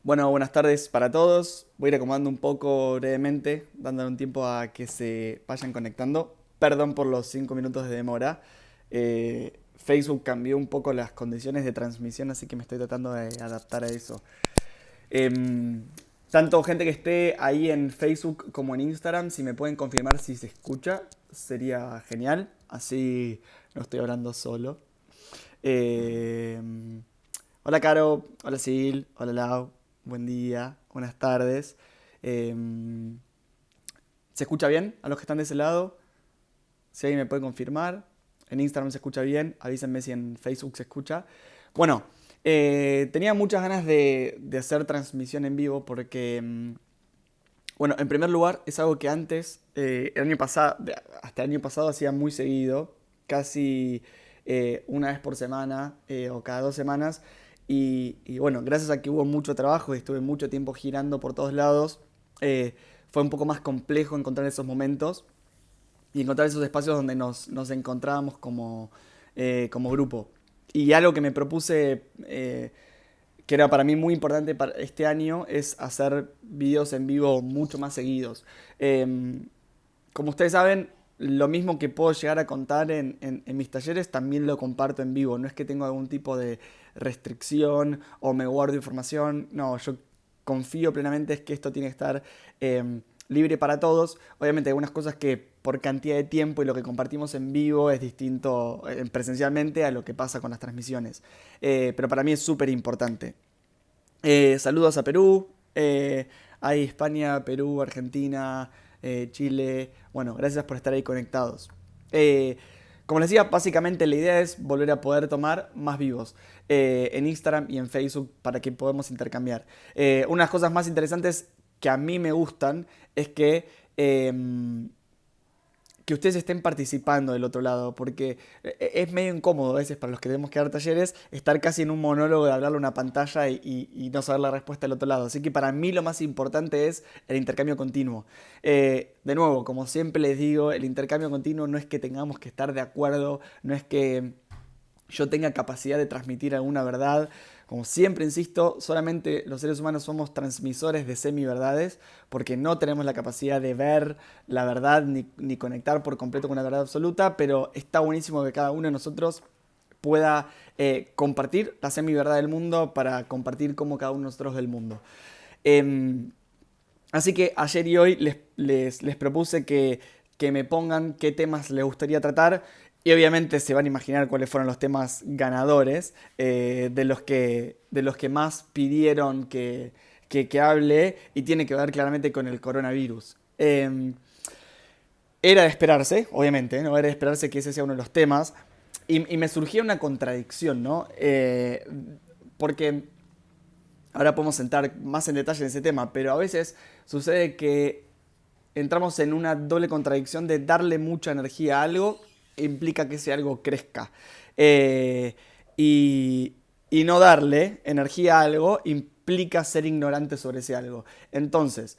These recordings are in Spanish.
Bueno, buenas tardes para todos. Voy a ir acomodando un poco brevemente, dándole un tiempo a que se vayan conectando. Perdón por los 5 minutos de demora. Facebook cambió un poco las condiciones de transmisión, así que me estoy tratando de adaptar a eso. Em, Tanto gente que esté ahí en Facebook como en Instagram, si me pueden confirmar si se escucha, sería genial. Así no estoy hablando solo. Em, Hola Caro, hola Sil, hola Lau, buen día, buenas tardes. Em, ¿Se escucha bien a los que están de ese lado? Si alguien me puede confirmar. En Instagram se escucha bien, avísenme si en Facebook se escucha. Bueno, tenía muchas ganas de hacer transmisión en vivo porque, bueno, en primer lugar es algo que antes, el año pasado, hasta el año pasado hacía muy seguido, casi una vez por semana o cada 2 semanas. Y bueno, gracias a que hubo mucho trabajo y estuve mucho tiempo girando por todos lados, fue un poco más complejo encontrar esos momentos y encontrar esos espacios donde nos encontrábamos como grupo. Y algo que me propuse, que era para mí muy importante para este año, es hacer videos en vivo mucho más seguidos. Eh, Como ustedes saben, lo mismo que puedo llegar a contar en mis talleres, también lo comparto en vivo. No es que tengo algún tipo de restricción o me guardo información. No, yo confío plenamente es que esto tiene que estar libre para todos. Obviamente hay algunas cosas que por cantidad de tiempo y lo que compartimos en vivo es distinto presencialmente a lo que pasa con las transmisiones. Pero para mí es súper importante. Saludos a Perú. Hay España, Perú, Argentina, Chile. Bueno, gracias por estar ahí conectados. Eh, Como les decía, básicamente la idea es volver a poder tomar más vivos en Instagram y en Facebook para que podamos intercambiar. Una de las cosas más interesantes que a mí me gustan es que ustedes estén participando del otro lado, porque es medio incómodo a veces para los que tenemos que dar talleres estar casi en un monólogo de hablarle a una pantalla y no saber la respuesta del otro lado. Así que para mí lo más importante es el intercambio continuo. De nuevo, como siempre les digo, el intercambio continuo no es que tengamos que estar de acuerdo, no es que yo tenga capacidad de transmitir alguna verdad. Como siempre insisto, solamente los seres humanos somos transmisores de semi-verdades porque no tenemos la capacidad de ver la verdad ni conectar por completo con una verdad absoluta, pero está buenísimo que cada uno de nosotros pueda compartir la semi-verdad del mundo para compartir cómo cada uno de nosotros del mundo. Eh, Así que ayer y hoy les propuse que me pongan qué temas les gustaría tratar. Y obviamente se van a imaginar cuáles fueron los temas ganadores de los que más pidieron que hable y tiene que ver claramente con el coronavirus. Era de esperarse, obviamente, ¿no? Era de esperarse que ese sea uno de los temas. Y me surgía una contradicción, ¿no? Porque ahora podemos entrar más en detalle en ese tema, pero a veces sucede que entramos en una doble contradicción de darle mucha energía a algo implica que ese algo crezca. Eh, y, y no darle energía a algo implica ser ignorante sobre ese algo. Entonces,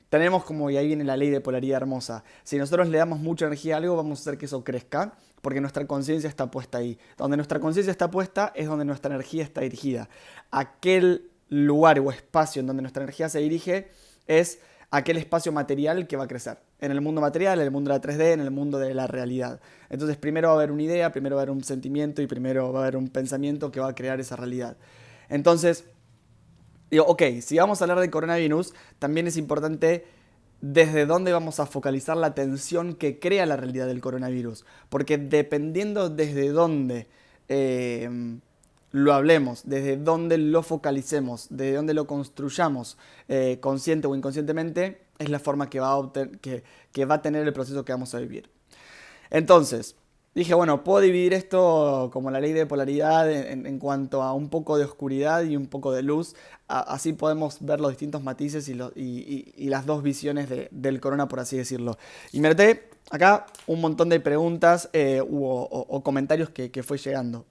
tenemos como, y ahí viene la ley de polaridad hermosa, si nosotros le damos mucha energía a algo, vamos a hacer que eso crezca, porque nuestra conciencia está puesta ahí. Donde nuestra conciencia está puesta es donde nuestra energía está dirigida. Aquel lugar o espacio en donde nuestra energía se dirige es aquel espacio material que va a crecer. En el mundo material, en el mundo de la 3D, en el mundo de la realidad. Entonces primero va a haber una idea, primero va a haber un sentimiento y primero va a haber un pensamiento que va a crear esa realidad. Entonces, digo, ok, si vamos a hablar de coronavirus, también es importante desde dónde vamos a focalizar la atención que crea la realidad del coronavirus. Porque dependiendo desde dónde lo hablemos, desde dónde lo focalicemos, desde dónde lo construyamos, consciente o inconscientemente, es la forma que va a tener el proceso que vamos a vivir. Entonces, dije, bueno, puedo dividir esto como la ley de polaridad en cuanto a un poco de oscuridad y un poco de luz. Así podemos ver los distintos matices y las dos visiones del corona, por así decirlo. Y me noté acá un montón de preguntas o comentarios que fue llegando.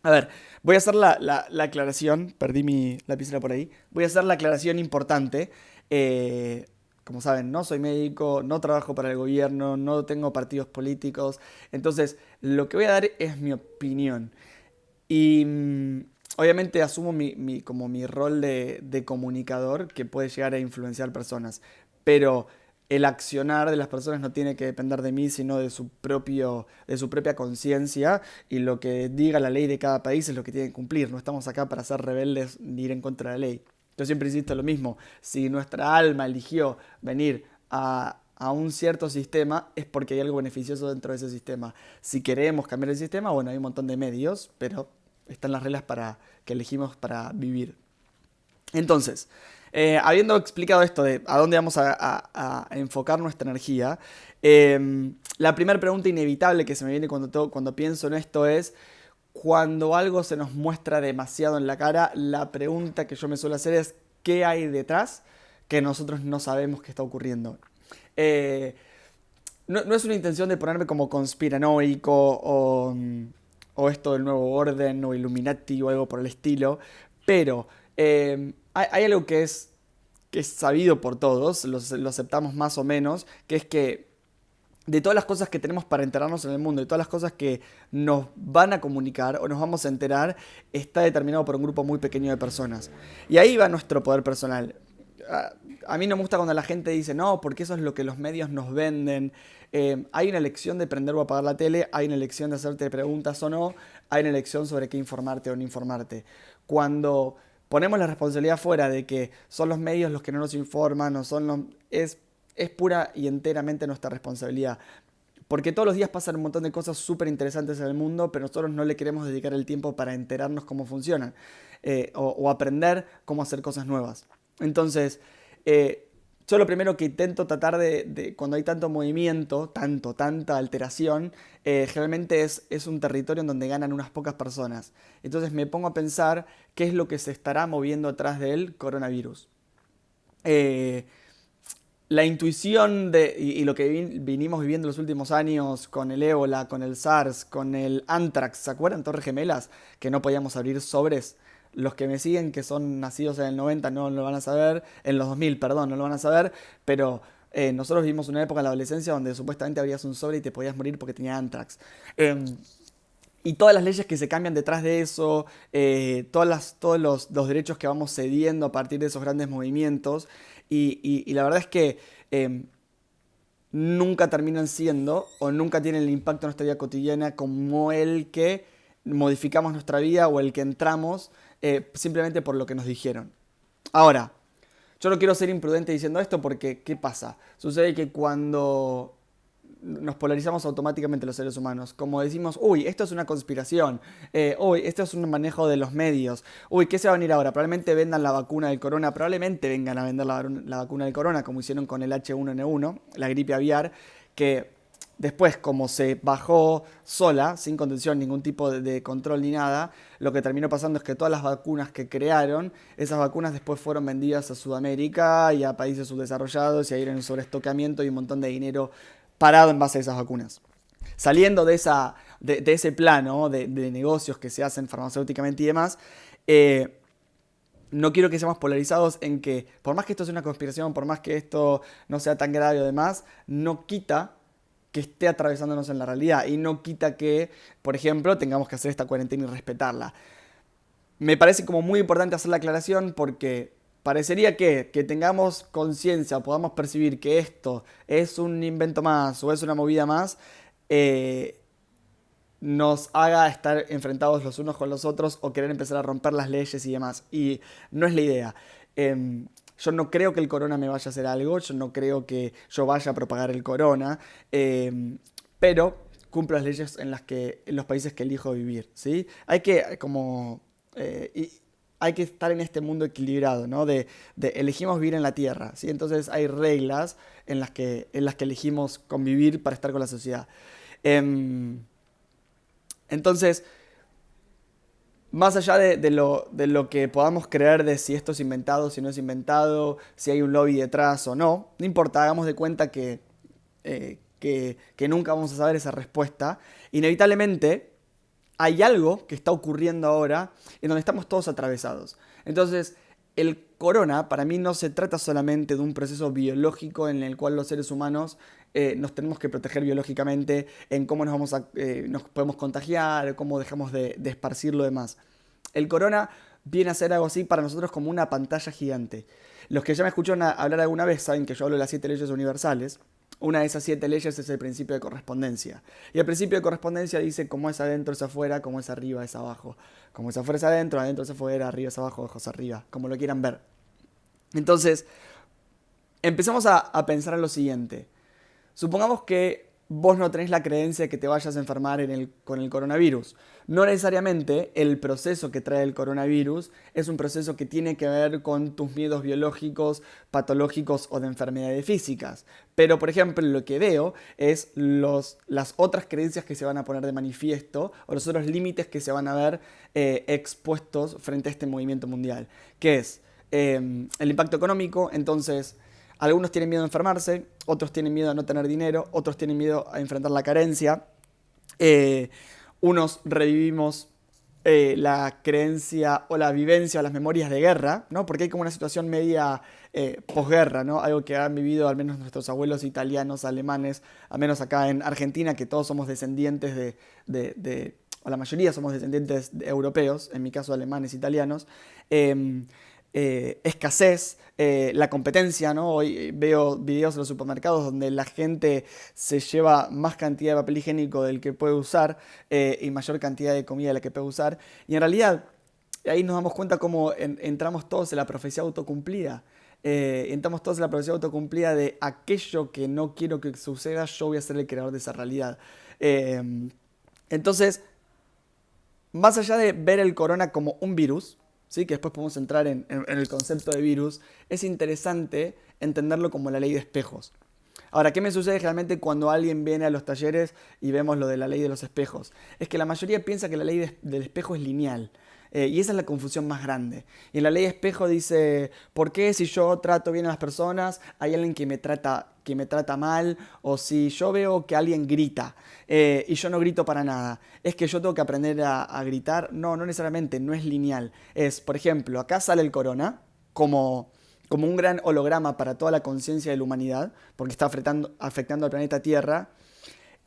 A ver, voy a hacer la aclaración, perdí mi lapicera por ahí, voy a hacer la aclaración importante. Eh, Como saben, no soy médico, no trabajo para el gobierno, no tengo partidos políticos, entonces lo que voy a dar es mi opinión. Y obviamente asumo como mi rol de comunicador que puede llegar a influenciar personas, pero el accionar de las personas no tiene que depender de mí, sino de su propia conciencia, y lo que diga la ley de cada país es lo que tienen que cumplir. No estamos acá para ser rebeldes ni ir en contra de la ley. Yo siempre insisto lo mismo, si nuestra alma eligió venir a un cierto sistema es porque hay algo beneficioso dentro de ese sistema. Si queremos cambiar el sistema, bueno, hay un montón de medios, pero están las reglas que elegimos para vivir. Entonces, habiendo explicado esto de a dónde vamos a enfocar nuestra energía, la primera pregunta inevitable que se me viene cuando pienso en esto es, cuando algo se nos muestra demasiado en la cara, la pregunta que yo me suelo hacer es, ¿qué hay detrás que nosotros no sabemos que está ocurriendo? Eh, no es una intención de ponerme como conspiranoico o esto del nuevo orden o Illuminati o algo por el estilo, pero hay algo que es sabido por todos, lo aceptamos más o menos, que es que de todas las cosas que tenemos para enterarnos en el mundo, de todas las cosas que nos van a comunicar o nos vamos a enterar, está determinado por un grupo muy pequeño de personas. Y ahí va nuestro poder personal. A mí no me gusta cuando la gente dice, no, porque eso es lo que los medios nos venden. Hay una elección de prender o apagar la tele, hay una elección de hacerte preguntas o no, hay una elección sobre qué informarte o no informarte. Cuando ponemos la responsabilidad fuera de que son los medios los que no nos informan o son los... es pura y enteramente nuestra responsabilidad. Porque todos los días pasan un montón de cosas súper interesantes en el mundo, pero nosotros no le queremos dedicar el tiempo para enterarnos cómo funcionan o aprender cómo hacer cosas nuevas. Entonces, yo lo primero que intento tratar cuando hay tanto movimiento, tanta alteración, generalmente es un territorio en donde ganan unas pocas personas. Entonces me pongo a pensar qué es lo que se estará moviendo atrás del coronavirus. Eh, la intuición y lo que vinimos viviendo los últimos años con el ébola, con el SARS, con el Anthrax, ¿se acuerdan? Torres Gemelas, que no podíamos abrir sobres. Los que me siguen, que son nacidos en el 90, no lo van a saber, en los 2000, perdón, no lo van a saber, pero nosotros vivimos una época en la adolescencia donde supuestamente abrías un sobre y te podías morir porque tenía Anthrax. Y todas las leyes que se cambian detrás de eso, todos los derechos que vamos cediendo a partir de esos grandes movimientos, y la verdad es que nunca terminan siendo o nunca tienen el impacto en nuestra vida cotidiana como el que modificamos nuestra vida o el que entramos simplemente por lo que nos dijeron. Ahora, yo no quiero ser imprudente diciendo esto porque, ¿qué pasa? Sucede que cuando nos polarizamos automáticamente los seres humanos, como decimos, uy, esto es una conspiración, uy, esto es un manejo de los medios, uy, ¿qué se va a venir ahora? Probablemente vendan la vacuna del corona, probablemente vengan a vender la vacuna del corona, como hicieron con el H1N1, la gripe aviar, que después, como se bajó sola, sin contención, ningún tipo de control ni nada, lo que terminó pasando es que todas las vacunas que crearon, esas vacunas después fueron vendidas a Sudamérica y a países subdesarrollados, y ahí era un sobreestocamiento y un montón de dinero parado en base a esas vacunas. Saliendo de ese plano de negocios que se hacen farmacéuticamente y demás, no quiero que seamos polarizados en que, por más que esto sea una conspiración, por más que esto no sea tan grave o demás, no quita que esté atravesándonos en la realidad y no quita que, por ejemplo, tengamos que hacer esta cuarentena y respetarla. Me parece como muy importante hacer la aclaración porque parecería que tengamos conciencia o podamos percibir que esto es un invento más o es una movida más, eh, nos haga estar enfrentados los unos con los otros o querer empezar a romper las leyes y demás. Y no es la idea. Yo no creo que el corona me vaya a hacer algo, yo no creo que yo vaya a propagar el corona, pero cumplo las leyes en los países que elijo vivir, ¿sí? Hay que como hay que estar en este mundo equilibrado, ¿no? De elegimos vivir en la tierra, ¿sí? Entonces hay reglas en las que elegimos convivir para estar con la sociedad. Em, entonces, más allá de lo que podamos creer de si esto es inventado, si no es inventado, si hay un lobby detrás o no, no importa, hagamos de cuenta que nunca vamos a saber esa respuesta. Inevitablemente hay algo que está ocurriendo ahora en donde estamos todos atravesados. Entonces, el corona para mí no se trata solamente de un proceso biológico en el cual los seres humanos nos tenemos que proteger biológicamente, en cómo nos podemos contagiar, cómo dejamos de esparcir lo demás. El corona viene a ser algo así para nosotros como una pantalla gigante. Los que ya me escucharon hablar alguna vez saben que yo hablo de las 7 leyes universales. Una de esas 7 leyes es el principio de correspondencia. Y el principio de correspondencia dice cómo es adentro es afuera, cómo es arriba es abajo. Como es afuera es adentro, adentro es afuera, arriba es abajo, abajo es arriba, como lo quieran ver. Entonces, empezamos a pensar en lo siguiente. Supongamos que vos no tenés la creencia de que te vayas a enfermar con el coronavirus. No necesariamente el proceso que trae el coronavirus es un proceso que tiene que ver con tus miedos biológicos, patológicos o de enfermedades físicas. Pero, por ejemplo, lo que veo es las otras creencias que se van a poner de manifiesto o los otros límites que se van a ver expuestos frente a este movimiento mundial, que es el impacto económico. Entonces, algunos tienen miedo a enfermarse, otros tienen miedo a no tener dinero, otros tienen miedo a enfrentar la carencia. Unos revivimos la creencia o la vivencia o las memorias de guerra, ¿no? Porque hay como una situación media posguerra, ¿no? Algo que han vivido al menos nuestros abuelos italianos, alemanes, al menos acá en Argentina, que todos somos descendientes o la mayoría somos descendientes de europeos, en mi caso alemanes, italianos. Escasez, la competencia, ¿no? Hoy veo videos en los supermercados donde la gente se lleva más cantidad de papel higiénico del que puede usar y mayor cantidad de comida de la que puede usar. Y en realidad ahí nos damos cuenta cómo entramos todos en la profecía autocumplida. Entramos todos en la profecía autocumplida de aquello que no quiero que suceda, yo voy a ser el creador de esa realidad. Entonces, más allá de ver el corona como un virus, ¿sí? Que después podemos entrar en el concepto de virus, es interesante entenderlo como la ley de espejos. Ahora, ¿qué me sucede realmente cuando alguien viene a los talleres y vemos lo de la ley de los espejos? Es que la mayoría piensa que la ley del espejo es lineal. Y esa es la confusión más grande. Y en la ley de espejo dice, ¿por qué si yo trato bien a las personas, hay alguien que me trata mal? O si yo veo que alguien grita y yo no grito para nada, ¿es que yo tengo que aprender a gritar? No, no necesariamente, no es lineal. Es, por ejemplo, acá sale el corona como un gran holograma para toda la conciencia de la humanidad, porque está afectando al planeta Tierra.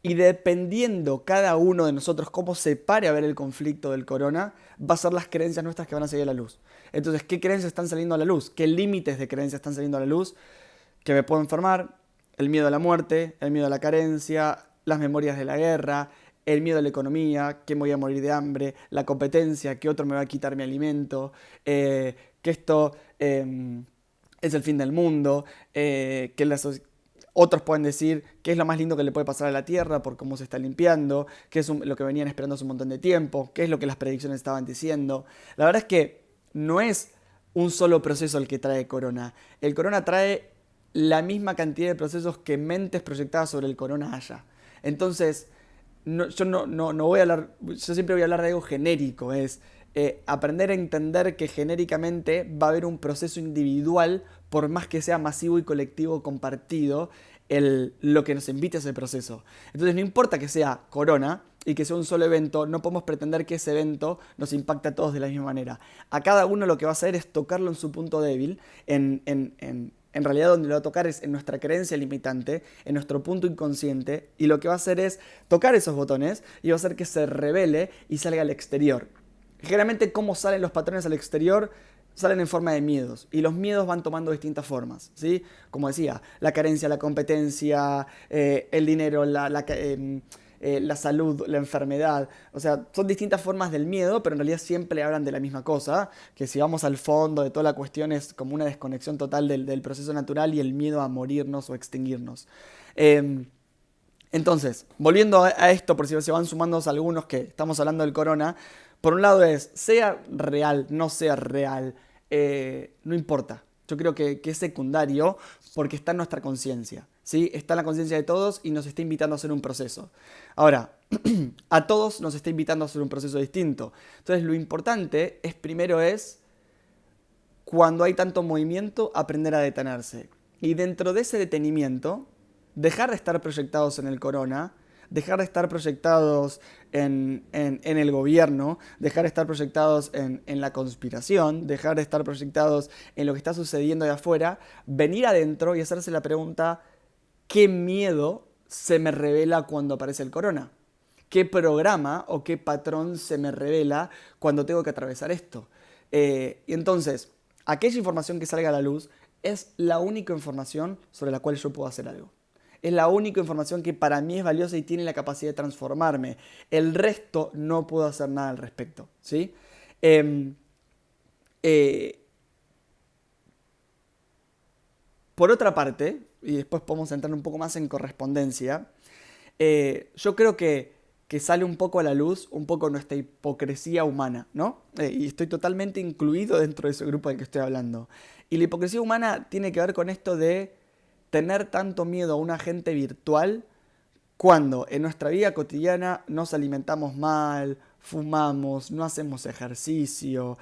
Y dependiendo cada uno de nosotros cómo se pare a ver el conflicto del corona, va a ser las creencias nuestras que van a salir a la luz. Entonces, ¿qué creencias están saliendo a la luz? ¿Qué límites de creencias están saliendo a la luz? Que me puedo enfermar, el miedo a la muerte, el miedo a la carencia, las memorias de la guerra, el miedo a la economía, que me voy a morir de hambre, la competencia, que otro me va a quitar mi alimento, que esto es el fin del mundo, que otros pueden decir qué es lo más lindo que le puede pasar a la Tierra por cómo se está limpiando, qué es lo que venían esperando hace un montón de tiempo, qué es lo que las predicciones estaban diciendo. La verdad es que no es un solo proceso el que trae Corona. El Corona trae la misma cantidad de procesos que mentes proyectadas sobre el Corona haya. Entonces, yo no voy a hablar, yo siempre voy a hablar de algo genérico, es aprender a entender que genéricamente va a haber un proceso individual, por más que sea masivo y colectivo compartido, lo que nos invite a ese proceso. Entonces no importa que sea corona y que sea un solo evento, no podemos pretender que ese evento nos impacte a todos de la misma manera. A cada uno lo que va a hacer es tocarlo en su punto débil, en realidad donde lo va a tocar es en nuestra creencia limitante, en nuestro punto inconsciente, y lo que va a hacer es tocar esos botones y va a hacer que se revele y salga al exterior. Generalmente, ¿cómo salen los patrones al exterior? Salen en forma de miedos, y los miedos van tomando distintas formas, ¿sí? Como decía, la carencia, la competencia, el dinero, la salud, la enfermedad. O sea, son distintas formas del miedo, pero en realidad siempre hablan de la misma cosa, que si vamos al fondo de toda la cuestión es como una desconexión total del proceso natural y el miedo a morirnos o extinguirnos. Entonces, volviendo a esto, por si se van sumando algunos que estamos hablando del corona, por un lado es, sea real, no sea real, no importa. Yo creo que es secundario porque está en nuestra conciencia, ¿sí? Está en la conciencia de todos y nos está invitando a hacer un proceso. Ahora, a todos nos está invitando a hacer un proceso distinto. Entonces, lo importante es, primero cuando hay tanto movimiento, aprender a detenerse. Y dentro de ese detenimiento, dejar de estar proyectados en el corona, dejar de estar proyectados en el gobierno, dejar de estar proyectados en la conspiración, dejar de estar proyectados en lo que está sucediendo de afuera, venir adentro y hacerse la pregunta, ¿qué miedo se me revela cuando aparece el corona? qué programa o qué patrón se me revela cuando tengo que atravesar esto. Y entonces, aquella información que salga a la luz es la única información sobre la cual yo puedo hacer algo. Es la única información que para mí es valiosa y tiene la capacidad de transformarme. El resto no puedo hacer nada al respecto, ¿sí? Eh, eh, por otra parte, y después podemos entrar un poco más en correspondencia, yo creo que sale un poco a la luz, un poco nuestra hipocresía humana, ¿no? Y estoy totalmente incluido dentro de ese grupo del que estoy hablando. Y la hipocresía humana tiene que ver con esto de tener tanto miedo a un agente virtual cuando en nuestra vida cotidiana nos alimentamos mal, fumamos, no hacemos ejercicio,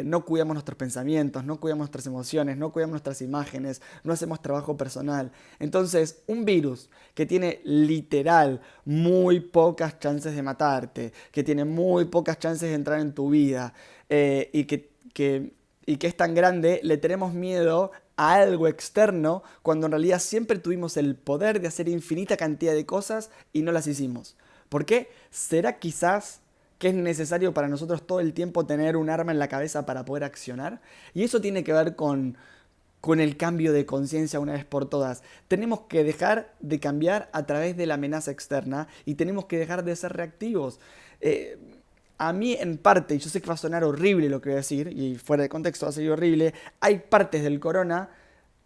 no cuidamos nuestros pensamientos, no cuidamos nuestras emociones, no cuidamos nuestras imágenes, no hacemos trabajo personal. Entonces, un virus que tiene literal muy pocas chances de matarte, que tiene muy pocas chances de entrar en tu vida y que es tan grande, le tenemos miedo a algo externo cuando en realidad siempre tuvimos el poder de hacer infinita cantidad de cosas y no las hicimos. ¿Por qué? ¿Será quizás que es necesario para nosotros todo el tiempo tener un arma en la cabeza para poder accionar? Y eso tiene que ver con el cambio de conciencia una vez por todas. Tenemos que dejar de cambiar a través de la amenaza externa y tenemos que dejar de ser reactivos. Eh, a mí en parte, y yo sé que va a sonar horrible lo que voy a decir, y fuera de contexto va a ser horrible, hay partes del corona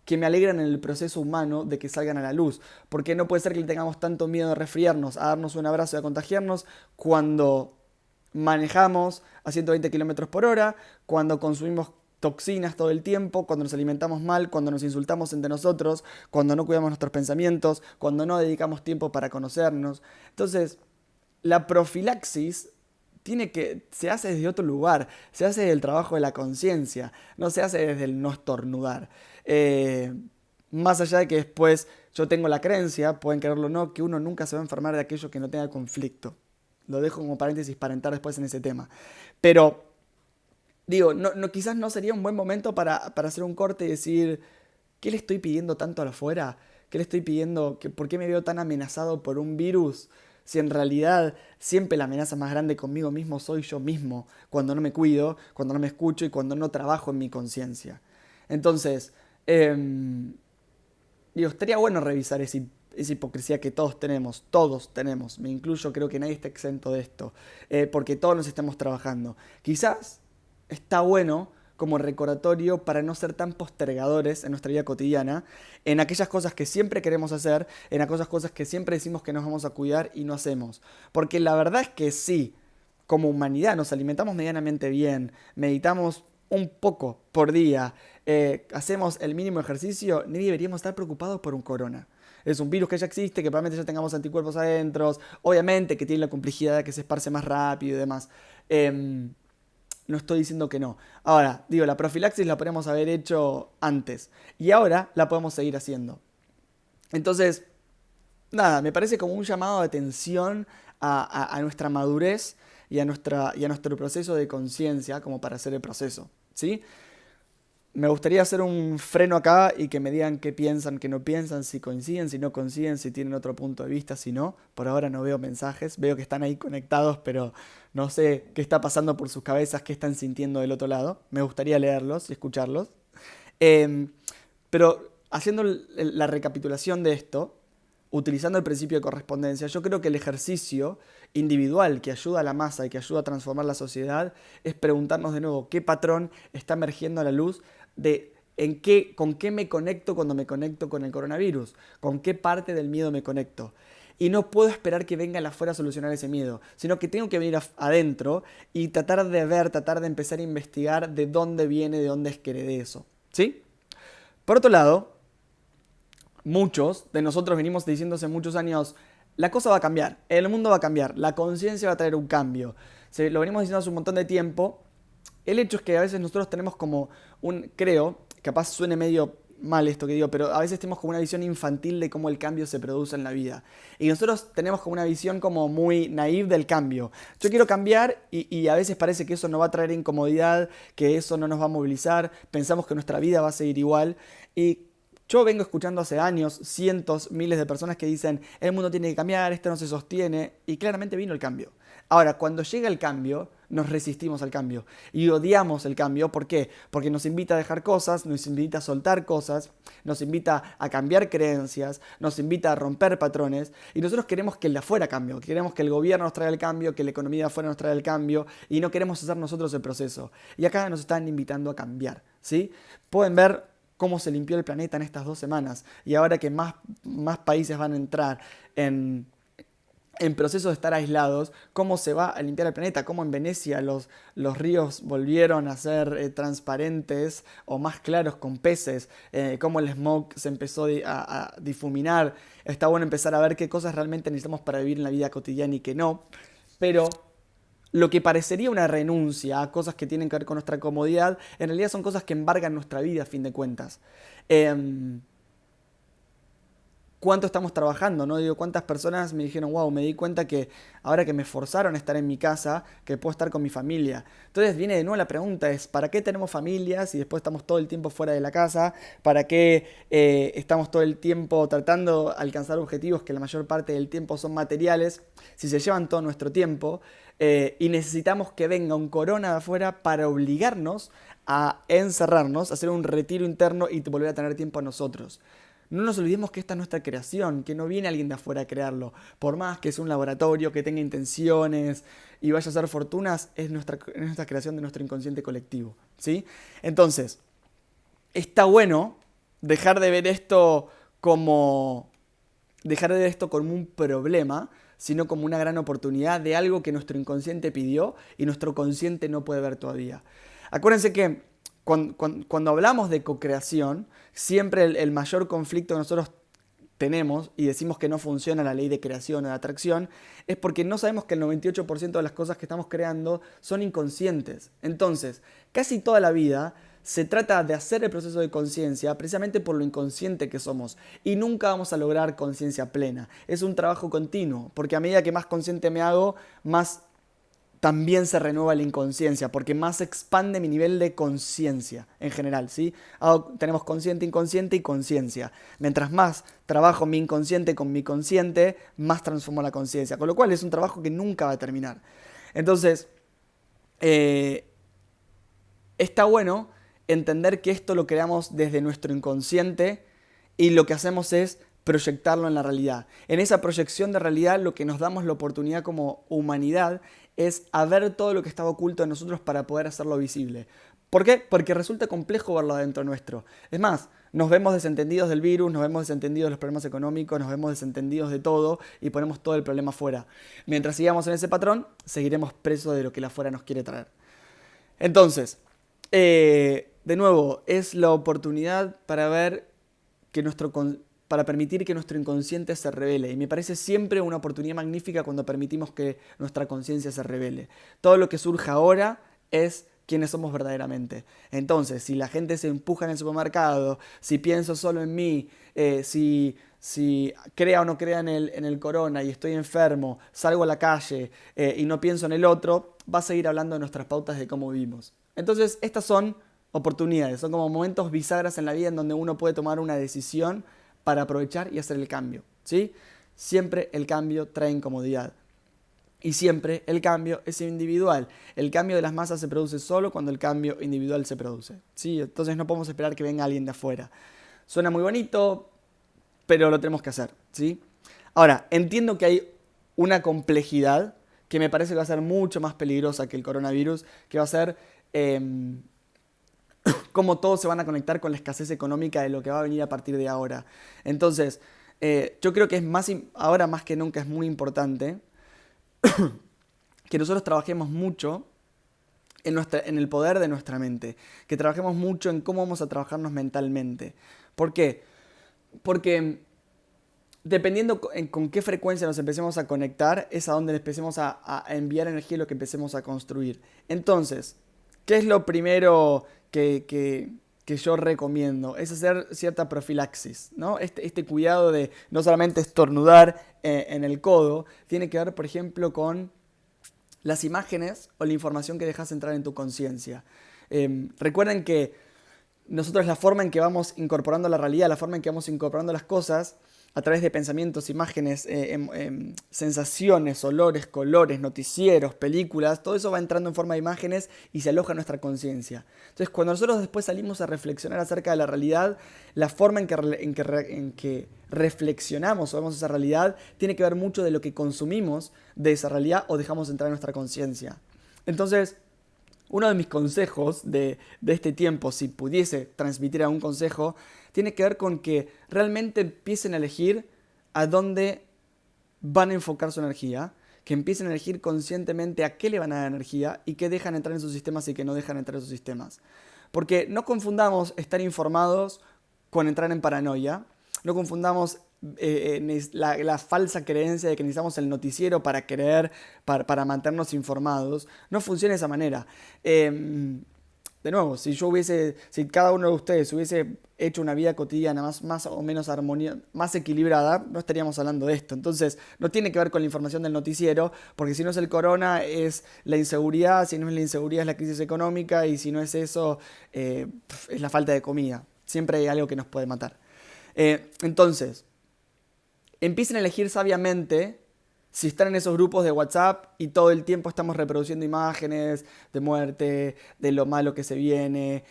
que me alegran en el proceso humano de que salgan a la luz. Porque no puede ser que le tengamos tanto miedo de resfriarnos, a darnos un abrazo y a contagiarnos cuando manejamos a 120 kilómetros por hora, cuando consumimos toxinas todo el tiempo, cuando nos alimentamos mal, cuando nos insultamos entre nosotros, cuando no cuidamos nuestros pensamientos, cuando no dedicamos tiempo para conocernos. Entonces, la profilaxis se hace desde otro lugar, se hace desde el trabajo de la conciencia, no se hace desde el no estornudar. Eh, Más allá de que después yo tengo la creencia, pueden quererlo o no, que uno nunca se va a enfermar de aquello que no tenga conflicto. Lo dejo como paréntesis para entrar después en ese tema. Pero, digo, quizás no sería un buen momento para hacer un corte y decir, ¿qué le estoy pidiendo tanto a afuera? ¿Qué le estoy pidiendo? ¿Por qué me veo tan amenazado por un virus? Si en realidad siempre la amenaza más grande conmigo mismo soy yo mismo, cuando no me cuido, cuando no me escucho y cuando no trabajo en mi conciencia. Entonces, digo, estaría bueno revisar esa hipocresía que todos tenemos, me incluyo, creo que nadie está exento de esto, porque todos nos estamos trabajando. Quizás está bueno como recordatorio para no ser tan postergadores en nuestra vida cotidiana, en aquellas cosas que siempre queremos hacer, en aquellas cosas que siempre decimos que nos vamos a cuidar y no hacemos. Porque la verdad es que sí, como humanidad nos alimentamos medianamente bien, meditamos un poco por día, hacemos el mínimo ejercicio, ni deberíamos estar preocupados por un corona. Es un virus que ya existe, que probablemente ya tengamos anticuerpos adentro, obviamente que tiene la complejidad de que se esparce más rápido y demás. No estoy diciendo que no. Ahora, digo, la profilaxis la podemos haber hecho antes y ahora la podemos seguir haciendo. Entonces, nada, me parece como un llamado de atención a nuestra madurez y a nuestro proceso de conciencia como para hacer el proceso, ¿sí? Me gustaría hacer un freno acá y que me digan qué piensan, qué no piensan, si coinciden, si no coinciden, si tienen otro punto de vista, si no. Por ahora no veo mensajes, veo que están ahí conectados, pero no sé qué está pasando por sus cabezas, qué están sintiendo del otro lado. Me gustaría leerlos y escucharlos. Eh, pero haciendo la recapitulación de esto, utilizando el principio de correspondencia, yo creo que el ejercicio individual que ayuda a la masa y que ayuda a transformar la sociedad es preguntarnos de nuevo qué patrón está emergiendo a la luz de con qué me conecto cuando me conecto con el coronavirus, con qué parte del miedo me conecto. Y no puedo esperar que venga el afuera a solucionar ese miedo, sino que tengo que venir adentro y tratar de ver, tratar de empezar a investigar de dónde viene, de dónde es que heredé eso. ¿Sí? Por otro lado, muchos de nosotros venimos diciendo hace muchos años, la cosa va a cambiar, el mundo va a cambiar, la conciencia va a traer un cambio. Lo venimos diciendo hace un montón de tiempo. El hecho es que a veces nosotros tenemos como creo, capaz suene medio mal esto que digo, pero a veces tenemos como una visión infantil de cómo el cambio se produce en la vida. Y nosotros tenemos como una visión como muy naive del cambio. Yo quiero cambiar y a veces parece que eso nos va a traer incomodidad, que eso no nos va a movilizar, pensamos que nuestra vida va a seguir igual. Y Yo vengo escuchando hace años cientos, miles de personas que dicen el mundo tiene que cambiar, esto no se sostiene, y claramente vino el cambio. Ahora, cuando llega el cambio, nos resistimos al cambio y odiamos el cambio. ¿Por qué? Porque nos invita a dejar cosas, nos invita a soltar cosas, nos invita a cambiar creencias, nos invita a romper patrones y nosotros queremos que el de afuera cambie, queremos que el gobierno nos traiga el cambio, que la economía de afuera nos traiga el cambio y no queremos hacer nosotros el proceso. Y acá nos están invitando a cambiar, ¿sí? Pueden ver cómo se limpió el planeta en estas 2 semanas y ahora que más países van a entrar en proceso de estar aislados, cómo se va a limpiar el planeta, cómo en Venecia los ríos volvieron a ser transparentes o más claros con peces, cómo el smog se empezó a difuminar. Está bueno empezar a ver qué cosas realmente necesitamos para vivir en la vida cotidiana y qué no, pero lo que parecería una renuncia a cosas que tienen que ver con nuestra comodidad, en realidad son cosas que embargan nuestra vida a fin de cuentas. ¿Cuánto estamos trabajando? ¿No? Digo, cuántas personas me dijeron, wow, me di cuenta que ahora que me forzaron a estar en mi casa, que puedo estar con mi familia. Entonces viene de nuevo la pregunta, es ¿para qué tenemos familias y después estamos todo el tiempo fuera de la casa? ¿Para qué estamos todo el tiempo tratando de alcanzar objetivos que la mayor parte del tiempo son materiales, si se llevan todo nuestro tiempo? Y necesitamos que venga un corona de afuera para obligarnos a encerrarnos, a hacer un retiro interno y volver a tener tiempo a nosotros. No nos olvidemos que esta es nuestra creación, que no viene alguien de afuera a crearlo. Por más que sea un laboratorio, que tenga intenciones y vaya a hacer fortunas, es nuestra creación de nuestro inconsciente colectivo, ¿sí? Entonces, está bueno dejar de ver esto como un problema, sino como una gran oportunidad de algo que nuestro inconsciente pidió y nuestro consciente no puede ver todavía. Acuérdense que cuando hablamos de co-creación, siempre el mayor conflicto que nosotros tenemos y decimos que no funciona la ley de creación o de atracción, es porque no sabemos que el 98% de las cosas que estamos creando son inconscientes. Entonces, casi toda la vida se trata de hacer el proceso de conciencia precisamente por lo inconsciente que somos y nunca vamos a lograr conciencia plena. Es un trabajo continuo, porque a medida que más consciente me hago, más también se renueva la inconsciencia, porque más se expande mi nivel de conciencia en general, ¿sí? Tenemos consciente, inconsciente y conciencia. Mientras más trabajo mi inconsciente con mi consciente, más transformo la conciencia, con lo cual es un trabajo que nunca va a terminar. Entonces, está bueno entender que esto lo creamos desde nuestro inconsciente y lo que hacemos es proyectarlo en la realidad. En esa proyección de realidad lo que nos damos la oportunidad como humanidad es a ver todo lo que estaba oculto en nosotros para poder hacerlo visible. ¿Por qué? Porque resulta complejo verlo adentro nuestro. Es más, nos vemos desentendidos del virus, nos vemos desentendidos de los problemas económicos, nos vemos desentendidos de todo y ponemos todo el problema afuera. Mientras sigamos en ese patrón, seguiremos presos de lo que la afuera nos quiere traer. Entonces, de nuevo, es la oportunidad para ver que para permitir que nuestro inconsciente se revele. Y me parece siempre una oportunidad magnífica cuando permitimos que nuestra conciencia se revele. Todo lo que surja ahora es quiénes somos verdaderamente. Entonces, si la gente se empuja en el supermercado, si pienso solo en mí, si crea o no crea en el corona y estoy enfermo, salgo a la calle y no pienso en el otro, va a seguir hablando de nuestras pautas de cómo vivimos. Entonces, estas son oportunidades, son como momentos bisagras en la vida en donde uno puede tomar una decisión para aprovechar y hacer el cambio, ¿sí? Siempre el cambio trae incomodidad. Y siempre el cambio es individual. El cambio de las masas se produce solo cuando el cambio individual se produce, ¿sí? Entonces no podemos esperar que venga alguien de afuera. Suena muy bonito, pero lo tenemos que hacer, ¿sí? Ahora, entiendo que hay una complejidad que me parece que va a ser mucho más peligrosa que el coronavirus, que va a ser cómo todos se van a conectar con la escasez económica de lo que va a venir a partir de ahora. Entonces, yo creo que ahora más que nunca es muy importante que nosotros trabajemos mucho en el poder de nuestra mente, que trabajemos mucho en cómo vamos a trabajarnos mentalmente. ¿Por qué? Porque dependiendo con qué frecuencia nos empecemos a conectar, es a donde empecemos a enviar energía y lo que empecemos a construir. Entonces, ¿qué es lo primero que yo recomiendo? Es hacer cierta profilaxis, ¿no? Este cuidado de no solamente estornudar en el codo, tiene que ver, por ejemplo, con las imágenes o la información que dejas entrar en tu conciencia. Recuerden que nosotros la forma en que vamos incorporando la realidad, la forma en que vamos incorporando las cosas, a través de pensamientos, imágenes, sensaciones, olores, colores, noticieros, películas, todo eso va entrando en forma de imágenes y se aloja en nuestra conciencia. Entonces, cuando nosotros después salimos a reflexionar acerca de la realidad, la forma en que reflexionamos o vemos esa realidad tiene que ver mucho de lo que consumimos de esa realidad o dejamos entrar en nuestra conciencia. Entonces, uno de mis consejos de este tiempo, si pudiese transmitir algún consejo, tiene que ver con que realmente empiecen a elegir a dónde van a enfocar su energía, que empiecen a elegir conscientemente a qué le van a dar energía y qué dejan entrar en sus sistemas y qué no dejan entrar en sus sistemas. Porque no confundamos estar informados con entrar en paranoia, no confundamos la falsa creencia de que necesitamos el noticiero para mantenernos informados. No funciona de esa manera. De nuevo, si cada uno de ustedes hubiese hecho una vida cotidiana más o menos armoniosa, más equilibrada, no estaríamos hablando de esto. Entonces, no tiene que ver con la información del noticiero, porque si no es el corona, es la inseguridad, si no es la inseguridad, es la crisis económica, y si no es eso, es la falta de comida. Siempre hay algo que nos puede matar. Entonces, empiecen a elegir sabiamente si están en esos grupos de WhatsApp y todo el tiempo estamos reproduciendo imágenes de muerte, de lo malo que se viene,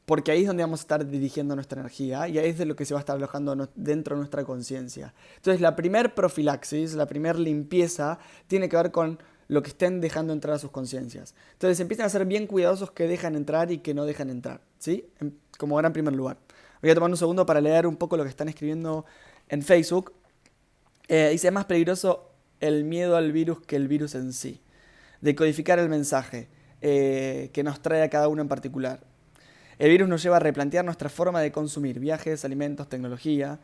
porque ahí es donde vamos a estar dirigiendo nuestra energía y ahí es de lo que se va a estar alojando dentro de nuestra conciencia. Entonces, la primer profilaxis, la primer limpieza, tiene que ver con lo que estén dejando entrar a sus conciencias. Entonces, empiezan a ser bien cuidadosos que dejan entrar y que no dejan entrar, ¿sí? Como gran primer lugar. Voy a tomar un segundo para leer un poco lo que están escribiendo en Facebook. Dice, es más peligroso el miedo al virus que el virus en sí. Decodificar el mensaje que nos trae a cada uno en particular. El virus nos lleva a replantear nuestra forma de consumir viajes, alimentos, tecnología.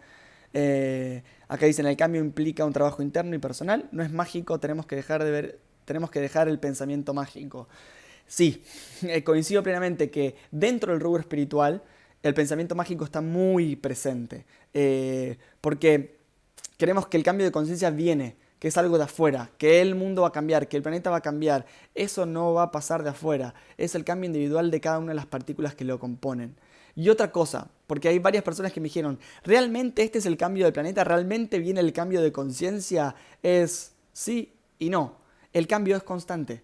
Acá dicen, el cambio implica un trabajo interno y personal. No es mágico, tenemos que dejar el pensamiento mágico. Sí, coincido plenamente que dentro del rubro espiritual el pensamiento mágico está muy presente. Porque queremos que el cambio de conciencia viene, que es algo de afuera, que el mundo va a cambiar, que el planeta va a cambiar. Eso no va a pasar de afuera, es el cambio individual de cada una de las partículas que lo componen. Y otra cosa, porque hay varias personas que me dijeron, ¿realmente este es el cambio del planeta? ¿Realmente viene el cambio de conciencia? Es sí y no. El cambio es constante.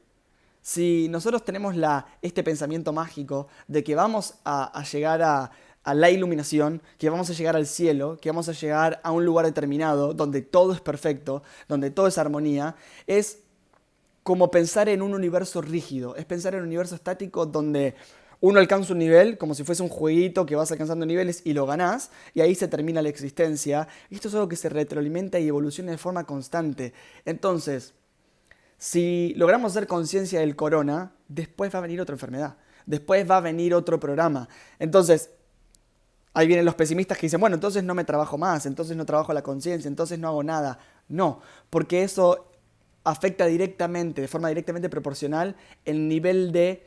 Si nosotros tenemos este pensamiento mágico de que vamos a llegar a la iluminación, que vamos a llegar al cielo, que vamos a llegar a un lugar determinado donde todo es perfecto, donde todo es armonía, es como pensar en un universo rígido, es pensar en un universo estático donde uno alcanza un nivel, como si fuese un jueguito que vas alcanzando niveles y lo ganás, y ahí se termina la existencia. Esto es algo que se retroalimenta y evoluciona de forma constante. Entonces, si logramos hacer conciencia del corona, después va a venir otra enfermedad, después va a venir otro programa. Entonces, ahí vienen los pesimistas que dicen, bueno, entonces no me trabajo más, entonces no trabajo la conciencia, entonces no hago nada. No, porque eso afecta directamente, de forma directamente proporcional, el nivel de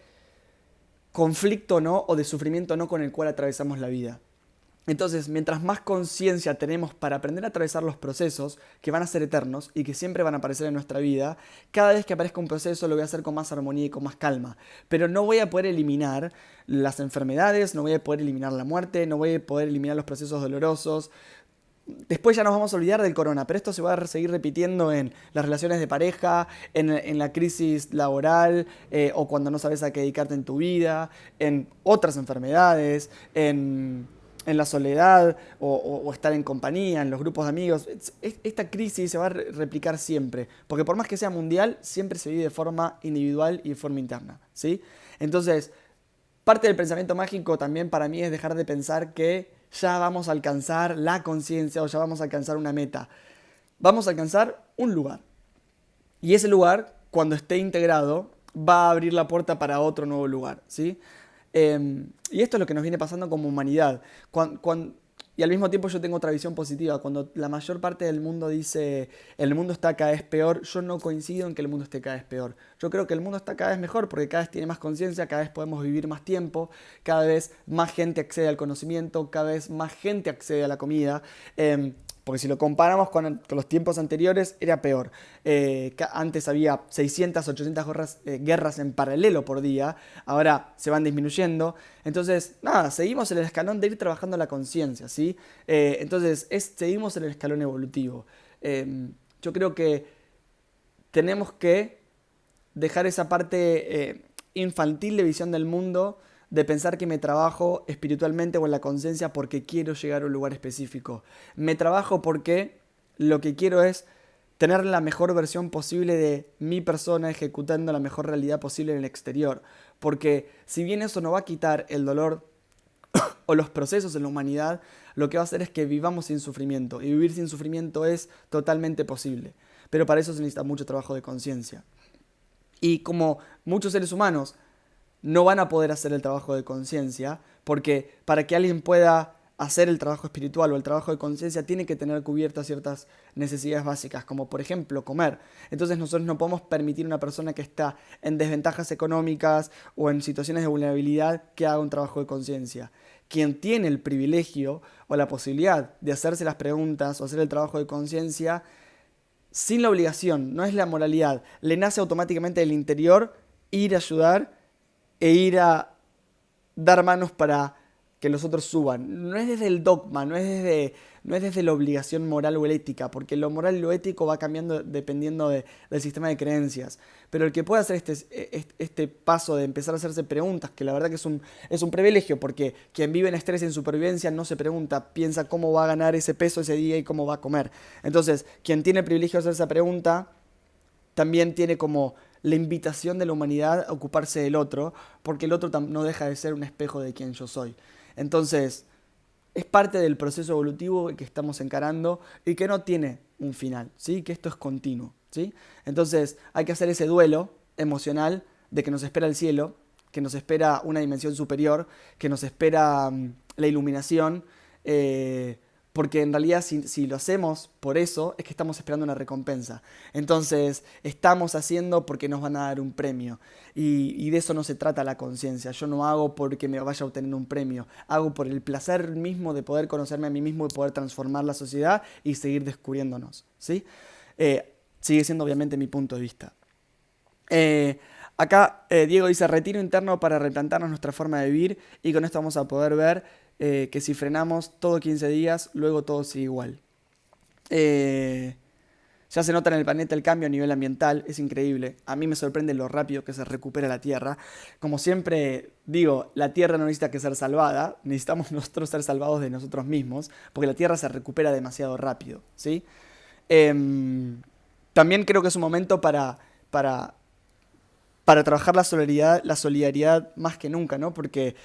conflicto no o de sufrimiento no con el cual atravesamos la vida. Entonces, mientras más conciencia tenemos para aprender a atravesar los procesos que van a ser eternos y que siempre van a aparecer en nuestra vida, cada vez que aparezca un proceso lo voy a hacer con más armonía y con más calma. Pero no voy a poder eliminar las enfermedades, no voy a poder eliminar la muerte, no voy a poder eliminar los procesos dolorosos. Después ya nos vamos a olvidar del corona, pero esto se va a seguir repitiendo en las relaciones de pareja, en la crisis laboral, o cuando no sabes a qué dedicarte en tu vida, en otras enfermedades, en la soledad o estar en compañía, en los grupos de amigos. Esta crisis se va a replicar siempre, porque por más que sea mundial, siempre se vive de forma individual y de forma interna, ¿sí? Entonces, parte del pensamiento mágico también para mí es dejar de pensar que ya vamos a alcanzar la conciencia o ya vamos a alcanzar una meta. Vamos a alcanzar un lugar. Y ese lugar, cuando esté integrado, va a abrir la puerta para otro nuevo lugar, ¿sí? Y esto es lo que nos viene pasando como humanidad. Y al mismo tiempo yo tengo otra visión positiva. Cuando la mayor parte del mundo dice el mundo está cada vez peor, yo no coincido en que el mundo esté cada vez peor. Yo creo que el mundo está cada vez mejor porque cada vez tiene más conciencia, cada vez podemos vivir más tiempo, cada vez más gente accede al conocimiento, cada vez más gente accede a la comida. Porque si lo comparamos con los tiempos anteriores, era peor. Antes había 600, 800 guerras en paralelo por día, ahora se van disminuyendo. Entonces, nada, seguimos en el escalón de ir trabajando la conciencia, ¿sí? Entonces, seguimos en el escalón evolutivo. Yo creo que tenemos que dejar esa parte infantil de visión del mundo, de pensar que me trabajo espiritualmente o en la conciencia porque quiero llegar a un lugar específico. Me trabajo porque lo que quiero es tener la mejor versión posible de mi persona ejecutando la mejor realidad posible en el exterior. Porque si bien eso no va a quitar el dolor o los procesos en la humanidad, lo que va a hacer es que vivamos sin sufrimiento. Y vivir sin sufrimiento es totalmente posible. Pero para eso se necesita mucho trabajo de conciencia. Y como muchos seres humanos no van a poder hacer el trabajo de conciencia, porque para que alguien pueda hacer el trabajo espiritual o el trabajo de conciencia tiene que tener cubiertas ciertas necesidades básicas, como por ejemplo comer. Entonces nosotros no podemos permitir a una persona que está en desventajas económicas o en situaciones de vulnerabilidad que haga un trabajo de conciencia. Quien tiene el privilegio o la posibilidad de hacerse las preguntas o hacer el trabajo de conciencia sin la obligación, no es la moralidad, le nace automáticamente del interior ir a ayudar e ir a dar manos para que los otros suban. No es desde el dogma, no es desde la obligación moral o ética, porque lo moral y lo ético va cambiando dependiendo del sistema de creencias. Pero el que pueda hacer este paso de empezar a hacerse preguntas, que la verdad que es un privilegio, porque quien vive en estrés y en supervivencia no se pregunta, piensa cómo va a ganar ese peso ese día y cómo va a comer. Entonces, quien tiene el privilegio de hacer esa pregunta, también tiene como la invitación de la humanidad a ocuparse del otro, porque el otro no deja de ser un espejo de quien yo soy. Entonces, es parte del proceso evolutivo que estamos encarando y que no tiene un final, ¿sí? Que esto es continuo, ¿sí? Entonces, hay que hacer ese duelo emocional de que nos espera el cielo, que nos espera una dimensión superior, que nos espera la iluminación, porque en realidad si lo hacemos por eso es que estamos esperando una recompensa. Entonces estamos haciendo porque nos van a dar un premio y de eso no se trata la conciencia. Yo no hago porque me vaya a obtener un premio, hago por el placer mismo de poder conocerme a mí mismo y poder transformar la sociedad y seguir descubriéndonos, ¿sí? Sigue siendo obviamente mi punto de vista. Acá Diego dice, retiro interno para replantarnos nuestra forma de vivir y con esto vamos a poder ver que si frenamos todo 15 días, luego todo sigue igual. Ya se nota en el planeta el cambio a nivel ambiental, es increíble. A mí me sorprende lo rápido que se recupera la Tierra. Como siempre digo, la Tierra no necesita que ser salvada, necesitamos nosotros ser salvados de nosotros mismos, porque la Tierra se recupera demasiado rápido, ¿sí? También creo que es un momento para trabajar la solidaridad más que nunca, ¿no? Porque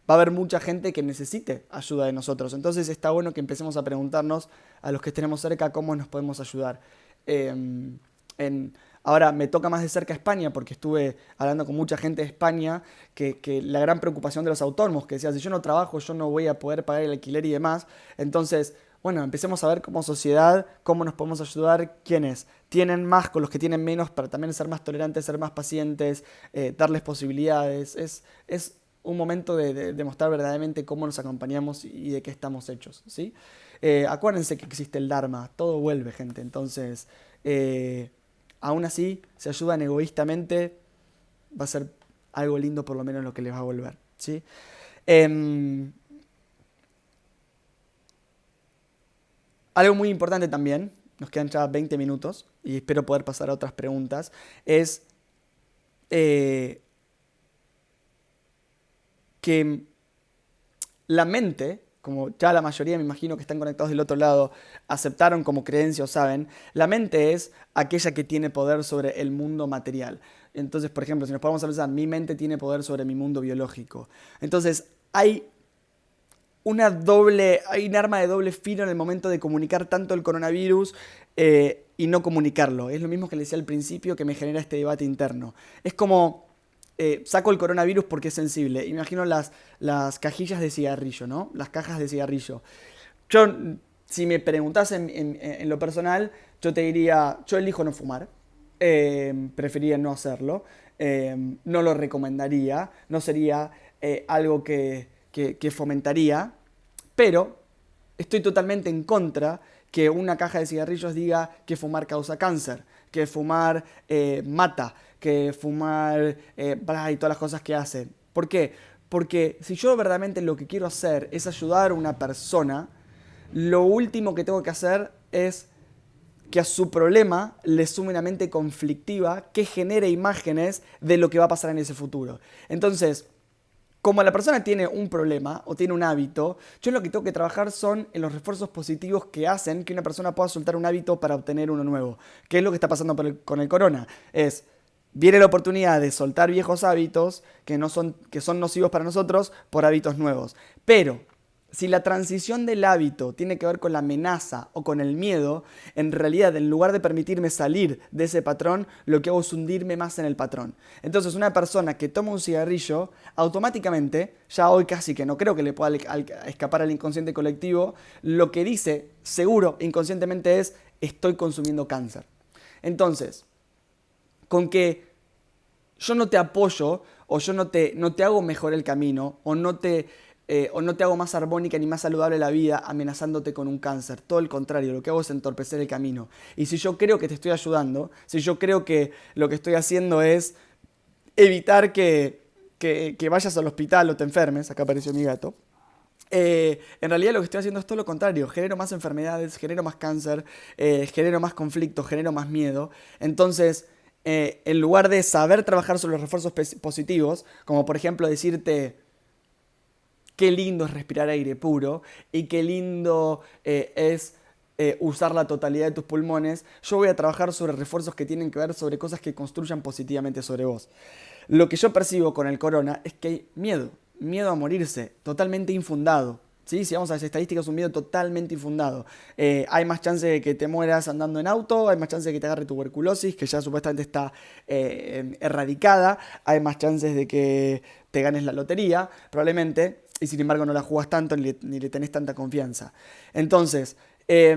va a haber mucha gente que necesite ayuda de nosotros. Entonces está bueno que empecemos a preguntarnos a los que tenemos cerca cómo nos podemos ayudar. Ahora me toca más de cerca España porque estuve hablando con mucha gente de España que la gran preocupación de los autónomos, que decía, si yo no trabajo, yo no voy a poder pagar el alquiler y demás. Entonces, bueno, empecemos a ver como sociedad cómo nos podemos ayudar, quiénes tienen más con los que tienen menos, para también ser más tolerantes, ser más pacientes, darles posibilidades. Es un momento de demostrar verdaderamente cómo nos acompañamos y de qué estamos hechos, ¿sí? Acuérdense que existe el Dharma, todo vuelve, gente. Entonces, aún así, se ayudan egoístamente, va a ser algo lindo por lo menos lo que les va a volver, ¿sí? Algo muy importante también, nos quedan ya 20 minutos y espero poder pasar a otras preguntas, es que la mente, como ya la mayoría me imagino que están conectados del otro lado, aceptaron como creencia o saben, la mente es aquella que tiene poder sobre el mundo material. Entonces, por ejemplo, si nos podemos pensar, mi mente tiene poder sobre mi mundo biológico. Entonces, hay un arma de doble filo en el momento de comunicar tanto el coronavirus y no comunicarlo. Es lo mismo que le decía al principio que me genera este debate interno. Es como, saco el coronavirus porque es sensible. Imagino las cajillas de cigarrillo, ¿no? Las cajas de cigarrillo. Yo, si me preguntás en lo personal, yo te diría, yo elijo no fumar. Preferiría no hacerlo. No lo recomendaría. No sería algo que fomentaría. Pero estoy totalmente en contra que una caja de cigarrillos diga que fumar causa cáncer, que fumar mata, que fumar y todas las cosas que hacen. ¿Por qué? Porque si yo verdaderamente lo que quiero hacer es ayudar a una persona, lo último que tengo que hacer es que a su problema le sume una mente conflictiva que genere imágenes de lo que va a pasar en ese futuro. Entonces, como la persona tiene un problema o tiene un hábito, yo lo que tengo que trabajar son en los refuerzos positivos que hacen que una persona pueda soltar un hábito para obtener uno nuevo. ¿Qué es lo que está pasando con el corona? Viene la oportunidad de soltar viejos hábitos que son nocivos para nosotros por hábitos nuevos. Pero si la transición del hábito tiene que ver con la amenaza o con el miedo, en realidad, en lugar de permitirme salir de ese patrón, lo que hago es hundirme más en el patrón. Entonces, una persona que toma un cigarrillo, automáticamente, ya hoy casi que no creo que le pueda escapar al inconsciente colectivo, lo que dice, seguro, inconscientemente es, estoy consumiendo cáncer. Entonces, con que yo no te apoyo, o yo no te hago mejor el camino, o no te hago más armónica ni más saludable la vida amenazándote con un cáncer. Todo el contrario, lo que hago es entorpecer el camino. Y si yo creo que te estoy ayudando, si yo creo que lo que estoy haciendo es evitar que vayas al hospital o te enfermes, acá apareció mi gato, en realidad lo que estoy haciendo es todo lo contrario. Genero más enfermedades, genero más cáncer, genero más conflicto, genero más miedo. Entonces, en lugar de saber trabajar sobre los refuerzos positivos, como por ejemplo decirte qué lindo es respirar aire puro y qué lindo es usar la totalidad de tus pulmones, yo voy a trabajar sobre refuerzos que tienen que ver sobre cosas que construyan positivamente sobre vos. Lo que yo percibo con el corona es que hay miedo a morirse, totalmente infundado. ¿Sí? Si vamos a las estadísticas, es un miedo totalmente infundado. Hay más chance de que te mueras andando en auto, hay más chance de que te agarre tuberculosis, que ya supuestamente está erradicada, hay más chances de que te ganes la lotería, probablemente, y sin embargo no la jugás tanto ni le tenés tanta confianza. Entonces, es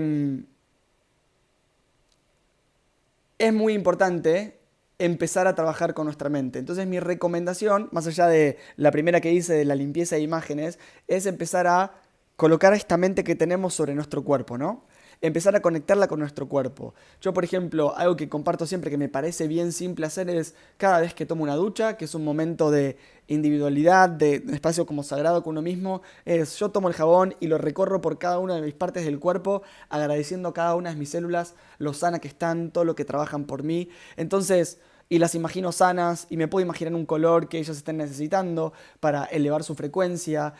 muy importante empezar a trabajar con nuestra mente. Entonces mi recomendación, más allá de la primera que hice de la limpieza de imágenes, es empezar a colocar esta mente que tenemos sobre nuestro cuerpo, ¿no? Empezar a conectarla con nuestro cuerpo. Yo, por ejemplo, algo que comparto siempre que me parece bien simple hacer es cada vez que tomo una ducha, que es un momento de individualidad, de espacio como sagrado con uno mismo, es yo tomo el jabón y lo recorro por cada una de mis partes del cuerpo, agradeciendo a cada una de mis células lo sana que están, todo lo que trabajan por mí. Entonces, y las imagino sanas y me puedo imaginar un color que ellas estén necesitando para elevar su frecuencia.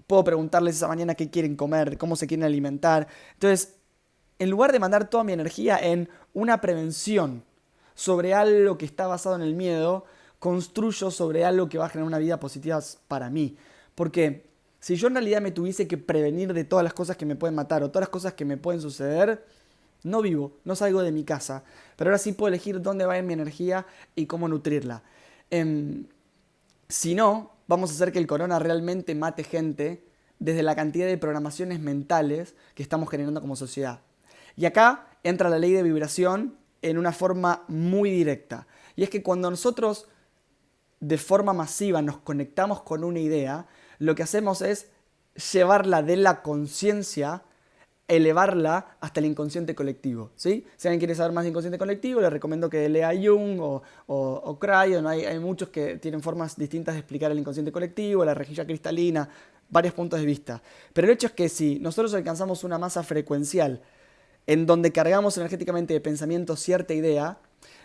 Puedo preguntarles esa mañana qué quieren comer, cómo se quieren alimentar. Entonces, en lugar de mandar toda mi energía en una prevención sobre algo que está basado en el miedo, construyo sobre algo que va a generar una vida positiva para mí. Porque si yo en realidad me tuviese que prevenir de todas las cosas que me pueden matar o todas las cosas que me pueden suceder, no vivo, no salgo de mi casa. Pero ahora sí puedo elegir dónde va a ir mi energía y cómo nutrirla. Si no, vamos a hacer que el corona realmente mate gente desde la cantidad de programaciones mentales que estamos generando como sociedad. Y acá entra la ley de vibración en una forma muy directa. Y es que cuando nosotros de forma masiva nos conectamos con una idea, lo que hacemos es llevarla de la conciencia, elevarla hasta el inconsciente colectivo, ¿sí? Si alguien quiere saber más de inconsciente colectivo, le recomiendo que lea Jung o Cryon. Hay muchos que tienen formas distintas de explicar el inconsciente colectivo, la rejilla cristalina, varios puntos de vista. Pero el hecho es que si nosotros alcanzamos una masa frecuencial en donde cargamos energéticamente de pensamiento cierta idea,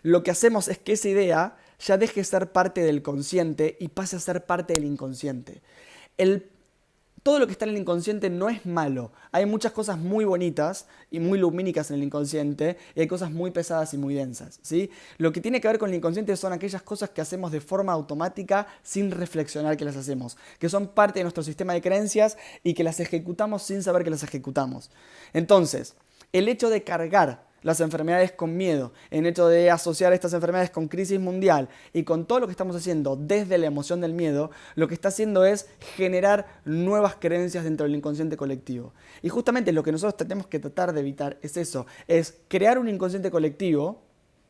lo que hacemos es que esa idea ya deje de ser parte del consciente y pase a ser parte del inconsciente. Todo lo que está en el inconsciente no es malo. Hay muchas cosas muy bonitas y muy lumínicas en el inconsciente y hay cosas muy pesadas y muy densas, ¿sí? Lo que tiene que ver con el inconsciente son aquellas cosas que hacemos de forma automática sin reflexionar que las hacemos, que son parte de nuestro sistema de creencias y que las ejecutamos sin saber que las ejecutamos. Entonces, el hecho de cargar las enfermedades con miedo, el hecho de asociar estas enfermedades con crisis mundial y con todo lo que estamos haciendo desde la emoción del miedo, lo que está haciendo es generar nuevas creencias dentro del inconsciente colectivo. Y justamente lo que nosotros tenemos que tratar de evitar es eso, es crear un inconsciente colectivo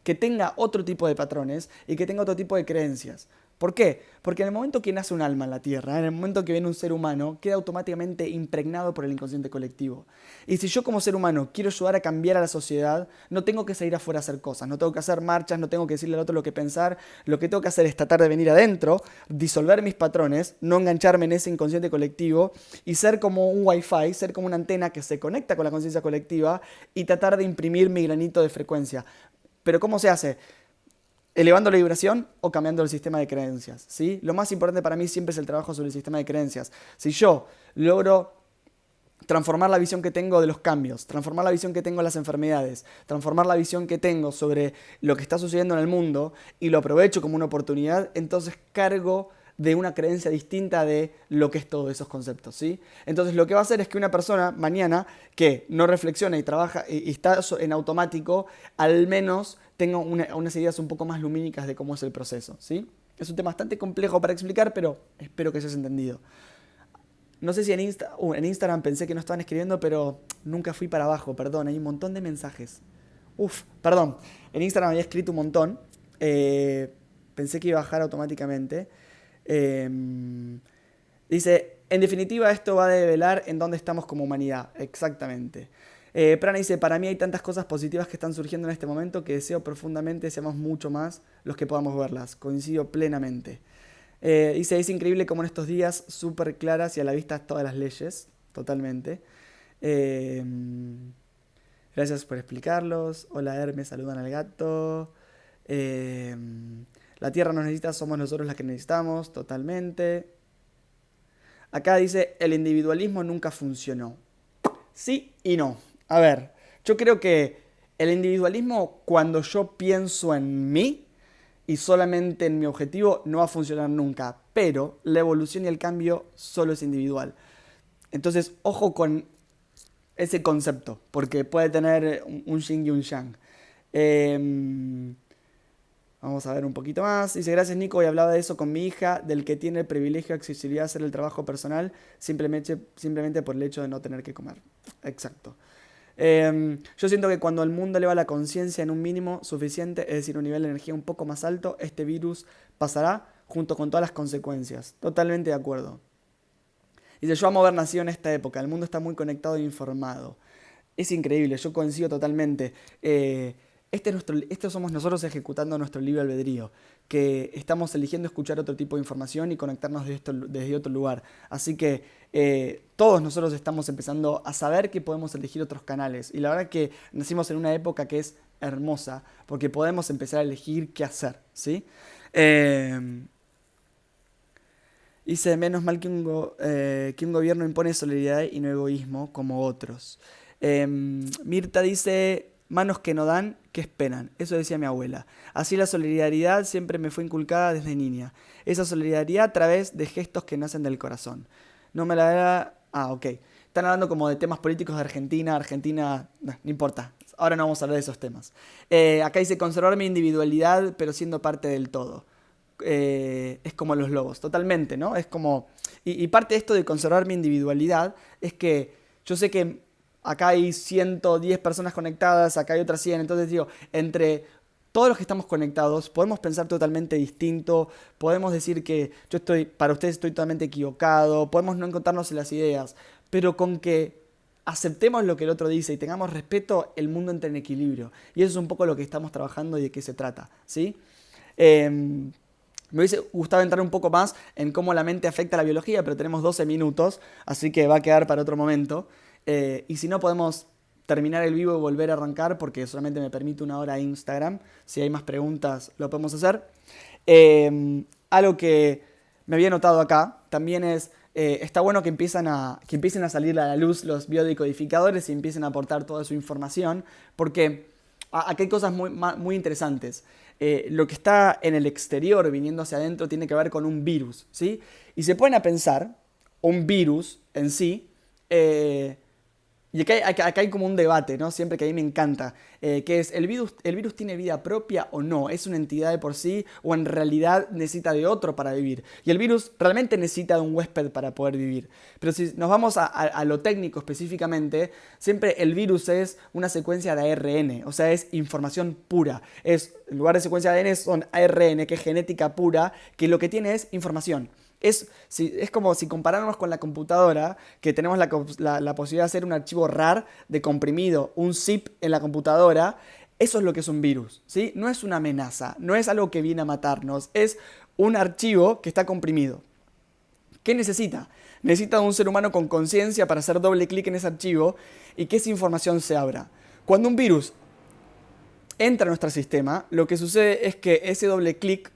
que tenga otro tipo de patrones y que tenga otro tipo de creencias. ¿Por qué? Porque en el momento que nace un alma en la Tierra, en el momento que viene un ser humano, queda automáticamente impregnado por el inconsciente colectivo. Y si yo como ser humano quiero ayudar a cambiar a la sociedad, no tengo que salir afuera a hacer cosas, no tengo que hacer marchas, no tengo que decirle al otro lo que pensar, lo que tengo que hacer es tratar de venir adentro, disolver mis patrones, no engancharme en ese inconsciente colectivo y ser como un wifi, ser como una antena que se conecta con la conciencia colectiva y tratar de imprimir mi granito de frecuencia. Pero ¿cómo se hace? Elevando la vibración o cambiando el sistema de creencias, ¿sí? Lo más importante para mí siempre es el trabajo sobre el sistema de creencias. Si yo logro transformar la visión que tengo de los cambios, transformar la visión que tengo de las enfermedades, transformar la visión que tengo sobre lo que está sucediendo en el mundo y lo aprovecho como una oportunidad, entonces cargo de una creencia distinta de lo que es todos esos conceptos, ¿sí? Entonces lo que va a hacer es que una persona mañana que no reflexiona y trabaja y está en automático, al menos tenga unas ideas un poco más lumínicas de cómo es el proceso, ¿sí? Es un tema bastante complejo para explicar, pero espero que hayas entendido. No sé si en Instagram pensé que no estaban escribiendo, pero nunca fui para abajo, perdón, hay un montón de mensajes. Uf, perdón, en Instagram había escrito un montón, pensé que iba a bajar automáticamente. Eh, Dice, en definitiva esto va a develar en dónde estamos como humanidad, exactamente. Prana dice, para mí hay tantas cosas positivas que están surgiendo en este momento que deseo profundamente seamos mucho más los que podamos verlas, coincido plenamente. Dice, es increíble cómo en estos días súper claras y a la vista todas las leyes, totalmente. Eh, Gracias por explicarlos. Hola Hermes, saludan al gato. Eh, la tierra nos necesita, somos nosotros las que necesitamos, totalmente. Acá dice, el individualismo nunca funcionó. Sí y no. A ver, yo creo que el individualismo, cuando yo pienso en mí y solamente en mi objetivo, no va a funcionar nunca. Pero la evolución y el cambio solo es individual. Entonces, ojo con ese concepto, porque puede tener un yin y un yang. Eh, Vamos a ver un poquito más. Dice, gracias Nico, hoy hablaba de eso con mi hija, del que tiene el privilegio de accesibilidad a hacer el trabajo personal simplemente por el hecho de no tener que comer. Exacto. Yo siento que cuando el mundo eleva la conciencia en un mínimo suficiente, es decir, un nivel de energía un poco más alto, este virus pasará junto con todas las consecuencias. Totalmente de acuerdo. Dice, yo amo haber nacido en esta época, el mundo está muy conectado e informado. Es increíble, yo coincido totalmente. Este somos nosotros ejecutando nuestro libre albedrío, que estamos eligiendo escuchar otro tipo de información y conectarnos desde otro lugar. Así que todos nosotros estamos empezando a saber que podemos elegir otros canales. Y la verdad que nacimos en una época que es hermosa, porque podemos empezar a elegir qué hacer, ¿sí? Eh, Dice, menos mal que un gobierno impone solidaridad y no egoísmo como otros. Mirta dice, manos que no dan, que esperan. Eso decía mi abuela. Así la solidaridad siempre me fue inculcada desde niña. Esa solidaridad a través de gestos que nacen del corazón. No me la era... Ah, ok. Están hablando como de temas políticos de Argentina. Argentina, no importa. Ahora no vamos a hablar de esos temas. Acá dice, conservar mi individualidad, pero siendo parte del todo. Es como los lobos, totalmente, ¿no? Es como... Y parte de esto de conservar mi individualidad es que yo sé que acá hay 110 personas conectadas, acá hay otras 100, entonces digo, entre todos los que estamos conectados podemos pensar totalmente distinto, podemos decir que para ustedes estoy totalmente equivocado, podemos no encontrarnos en las ideas, pero con que aceptemos lo que el otro dice y tengamos respeto, el mundo entra en equilibrio. Y eso es un poco lo que estamos trabajando y de qué se trata, ¿sí? Me hubiese gustado entrar un poco más en cómo la mente afecta a la biología, pero tenemos 12 minutos, así que va a quedar para otro momento. Y si no, podemos terminar el vivo y volver a arrancar, porque solamente me permite una hora Instagram. Si hay más preguntas, lo podemos hacer. Algo que me había notado acá también es, está bueno que empiecen a salir a la luz los biodecodificadores y empiecen a aportar toda su información, porque aquí hay cosas muy interesantes. Lo que está en el exterior viniendo hacia adentro tiene que ver con un virus, ¿sí? Y se ponen a pensar, un virus en sí, Y acá hay como un debate, ¿no? Siempre que a mí me encanta, que es, el virus tiene vida propia o no? ¿Es una entidad de por sí o en realidad necesita de otro para vivir? Y el virus realmente necesita de un huésped para poder vivir. Pero si nos vamos a lo técnico específicamente, siempre el virus es una secuencia de ARN, o sea, es información pura. En lugar de secuencia de ADN son ARN, que es genética pura, que lo que tiene es información. Es como si comparáramos con la computadora, que tenemos la posibilidad de hacer un archivo RAR de comprimido, un zip en la computadora. Eso es lo que es un virus, ¿sí? No es una amenaza, no es algo que viene a matarnos, es un archivo que está comprimido. ¿Qué necesita? Necesita de un ser humano con conciencia para hacer doble clic en ese archivo y que esa información se abra. Cuando un virus entra a nuestro sistema, lo que sucede es que ese doble clic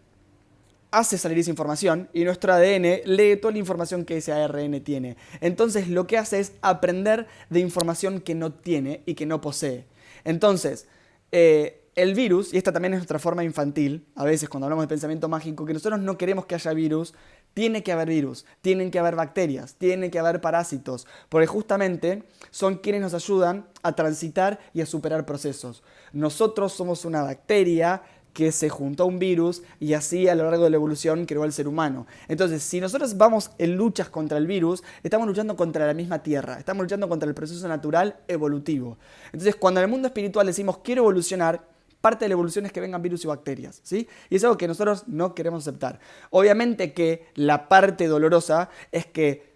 hace salir esa información y nuestro ADN lee toda la información que ese ARN tiene. Entonces lo que hace es aprender de información que no tiene y que no posee. Entonces, el virus, y esta también es nuestra forma infantil, a veces cuando hablamos de pensamiento mágico, que nosotros no queremos que haya virus, tiene que haber virus, tienen que haber bacterias, tiene que haber parásitos, porque justamente son quienes nos ayudan a transitar y a superar procesos. Nosotros somos una bacteria que se juntó a un virus y así a lo largo de la evolución creó al ser humano. Entonces, si nosotros vamos en luchas contra el virus, estamos luchando contra la misma Tierra, estamos luchando contra el proceso natural evolutivo. Entonces, cuando en el mundo espiritual decimos quiero evolucionar, parte de la evolución es que vengan virus y bacterias, ¿sí? Y es algo que nosotros no queremos aceptar. Obviamente que la parte dolorosa es que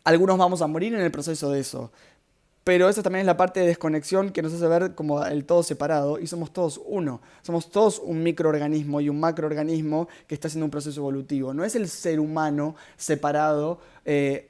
algunos vamos a morir en el proceso de eso. Pero esa también es la parte de desconexión que nos hace ver como el todo separado y somos todos uno. Somos todos un microorganismo y un macroorganismo que está haciendo un proceso evolutivo. No es el ser humano separado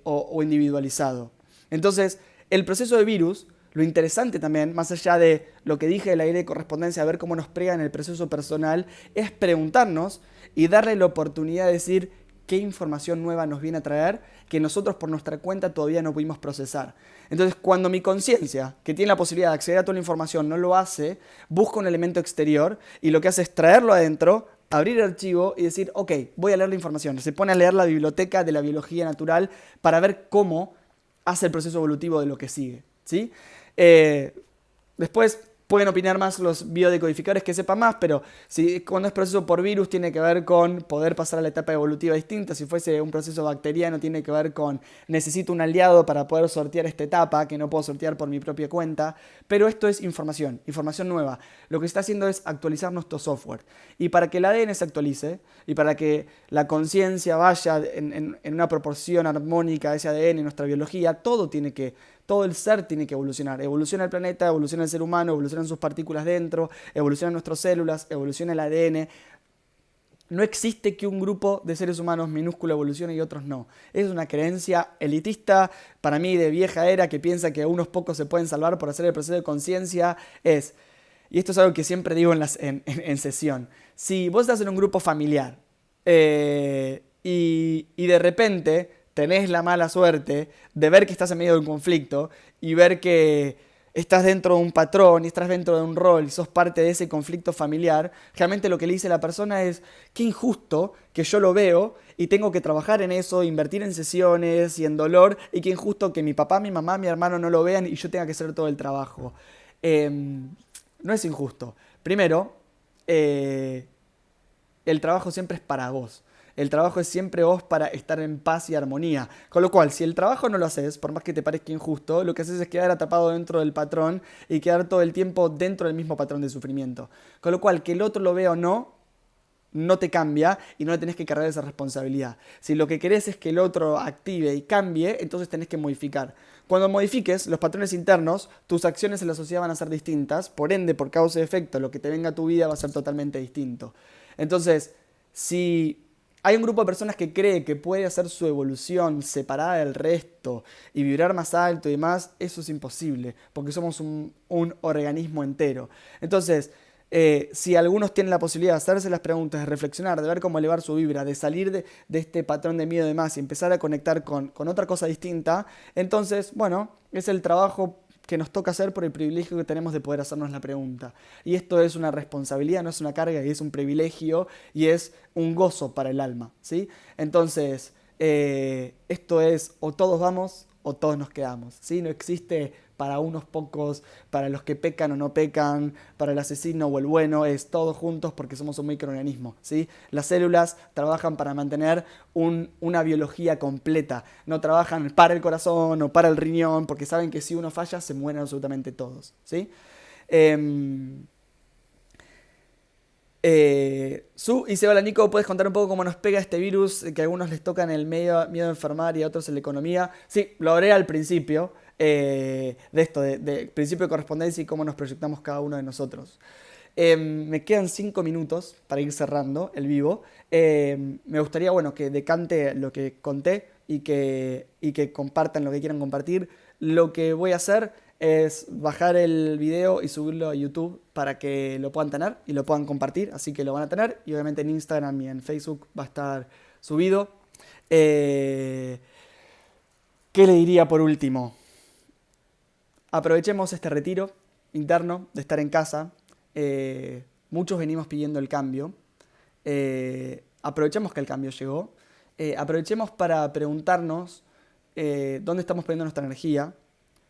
o individualizado. Entonces, el proceso de virus, lo interesante también, más allá de lo que dije de la idea de correspondencia, a ver cómo nos pega en el proceso personal, es preguntarnos y darle la oportunidad de decir qué información nueva nos viene a traer que nosotros por nuestra cuenta todavía no pudimos procesar. Entonces, cuando mi conciencia, que tiene la posibilidad de acceder a toda la información, no lo hace, busca un elemento exterior y lo que hace es traerlo adentro, abrir el archivo y decir, ok, voy a leer la información. Se pone a leer la biblioteca de la biología natural para ver cómo hace el proceso evolutivo de lo que sigue, ¿sí? Después pueden opinar más los biodecodificadores que sepan más, pero si cuando es proceso por virus tiene que ver con poder pasar a la etapa evolutiva distinta. Si fuese un proceso bacteriano tiene que ver con necesito un aliado para poder sortear esta etapa que no puedo sortear por mi propia cuenta. Pero esto es información nueva. Lo que está haciendo es actualizar nuestro software. Y para que el ADN se actualice y para que la conciencia vaya en una proporción armónica a ese ADN, nuestra biología, todo el ser tiene que evolucionar. Evoluciona el planeta, evoluciona el ser humano, evolucionan sus partículas dentro, evolucionan nuestras células, evoluciona el ADN. No existe que un grupo de seres humanos minúsculo evolucione y otros no. Es una creencia elitista, para mí de vieja era, que piensa que unos pocos se pueden salvar por hacer el proceso de conciencia. Y esto es algo que siempre digo en sesión, si vos estás en un grupo familiar y de repente tenés la mala suerte de ver que estás en medio de un conflicto y ver que estás dentro de un patrón y estás dentro de un rol y sos parte de ese conflicto familiar, realmente lo que le dice la persona es qué injusto que yo lo veo y tengo que trabajar en eso, invertir en sesiones y en dolor, y qué injusto que mi papá, mi mamá, mi hermano no lo vean y yo tenga que hacer todo el trabajo. No es injusto. Primero, el trabajo siempre es para vos. El trabajo es siempre vos para estar en paz y armonía. Con lo cual, si el trabajo no lo haces, por más que te parezca injusto, lo que haces es quedar atrapado dentro del patrón y quedar todo el tiempo dentro del mismo patrón de sufrimiento. Con lo cual, que el otro lo vea o no, no te cambia y no le tenés que cargar esa responsabilidad. Si lo que querés es que el otro active y cambie, entonces tenés que modificar. Cuando modifiques los patrones internos, tus acciones en la sociedad van a ser distintas, por ende, por causa y efecto, lo que te venga a tu vida va a ser totalmente distinto. Entonces, si hay un grupo de personas que cree que puede hacer su evolución separada del resto y vibrar más alto y demás, eso es imposible, porque somos un organismo entero. Entonces, si algunos tienen la posibilidad de hacerse las preguntas, de reflexionar, de ver cómo elevar su vibra, de salir de este patrón de miedo y demás y empezar a conectar con otra cosa distinta, entonces, bueno, es el trabajo que nos toca hacer por el privilegio que tenemos de poder hacernos la pregunta. Y esto es una responsabilidad, no es una carga, y es un privilegio y es un gozo para el alma, ¿sí? Entonces, Esto es o todos vamos o todos nos quedamos, ¿sí? No existe para unos pocos, para los que pecan o no pecan, para el asesino o el bueno, es todos juntos porque somos un microorganismo, ¿sí? Las células trabajan para mantener una biología completa, no trabajan para el corazón o para el riñón, porque saben que si uno falla se mueren absolutamente todos, ¿sí? Em, Su y Seba Nico, ¿puedes contar un poco cómo nos pega este virus? Que a algunos les toca en el medio, miedo a enfermar y a otros en la economía. Sí, lo haré al principio de esto, de principio de correspondencia y cómo nos proyectamos cada uno de nosotros. Me quedan 5 minutos para ir cerrando el vivo. Me gustaría, bueno, que decante lo que conté y que compartan lo que quieran compartir. Lo que voy a hacer es bajar el video y subirlo a YouTube para que lo puedan tener y lo puedan compartir, así que lo van a tener y obviamente en Instagram y en Facebook va a estar subido. Eh, ¿Qué le diría por último? Aprovechemos este retiro interno de estar en casa. Muchos venimos pidiendo el cambio. Aprovechemos que el cambio llegó. Aprovechemos para preguntarnos dónde estamos poniendo nuestra energía,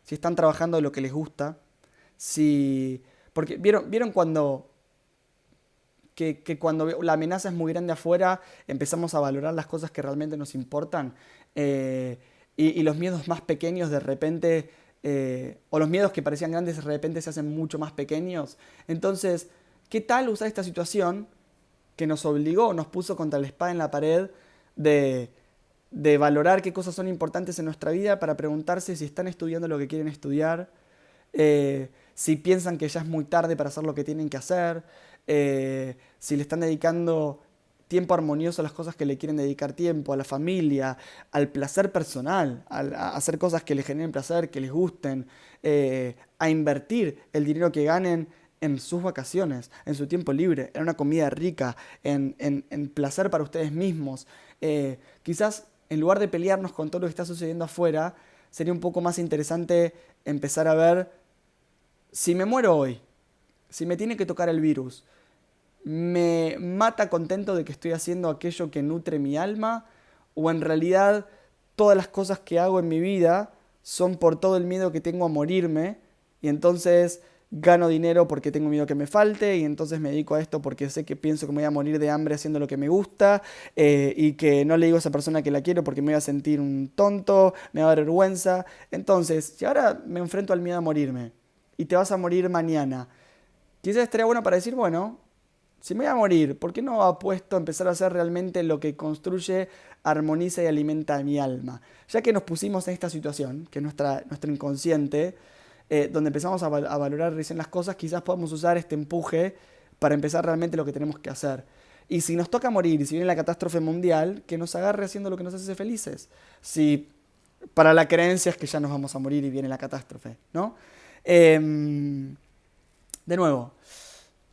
si están trabajando lo que les gusta, si... Porque vieron cuando... Que cuando la amenaza es muy grande afuera, empezamos a valorar las cosas que realmente nos importan. Y los miedos más pequeños de repente, o los miedos que parecían grandes de repente se hacen mucho más pequeños. Entonces, ¿qué tal usar esta situación que nos obligó, nos puso contra la espada en la pared de, de valorar qué cosas son importantes en nuestra vida para preguntarse si están estudiando lo que quieren estudiar, si piensan que ya es muy tarde para hacer lo que tienen que hacer, si le están dedicando tiempo armonioso a las cosas que le quieren dedicar tiempo, a la familia, al placer personal, a hacer cosas que les generen placer, que les gusten, a invertir el dinero que ganen en sus vacaciones, en su tiempo libre, en una comida rica, en placer para ustedes mismos. Quizás en lugar de pelearnos con todo lo que está sucediendo afuera, sería un poco más interesante empezar a ver si me muero hoy, si me tiene que tocar el virus, me mata contento de que estoy haciendo aquello que nutre mi alma, o en realidad todas las cosas que hago en mi vida son por todo el miedo que tengo a morirme, y entonces gano dinero porque tengo miedo que me falte, y entonces me dedico a esto porque sé que pienso que me voy a morir de hambre haciendo lo que me gusta, y que no le digo a esa persona que la quiero porque me voy a sentir un tonto, me va a dar vergüenza. Entonces, si ahora me enfrento al miedo a morirme, y te vas a morir mañana, quizás estaría bueno para decir, bueno, si me voy a morir, ¿por qué no apuesto a empezar a hacer realmente lo que construye, armoniza y alimenta mi alma? Ya que nos pusimos en esta situación, que es nuestro inconsciente, donde empezamos a valorar recién las cosas, quizás podamos usar este empuje para empezar realmente lo que tenemos que hacer. Y si nos toca morir, y si viene la catástrofe mundial, que nos agarre haciendo lo que nos hace felices. Si para la creencia es que ya nos vamos a morir y viene la catástrofe, ¿no? De nuevo,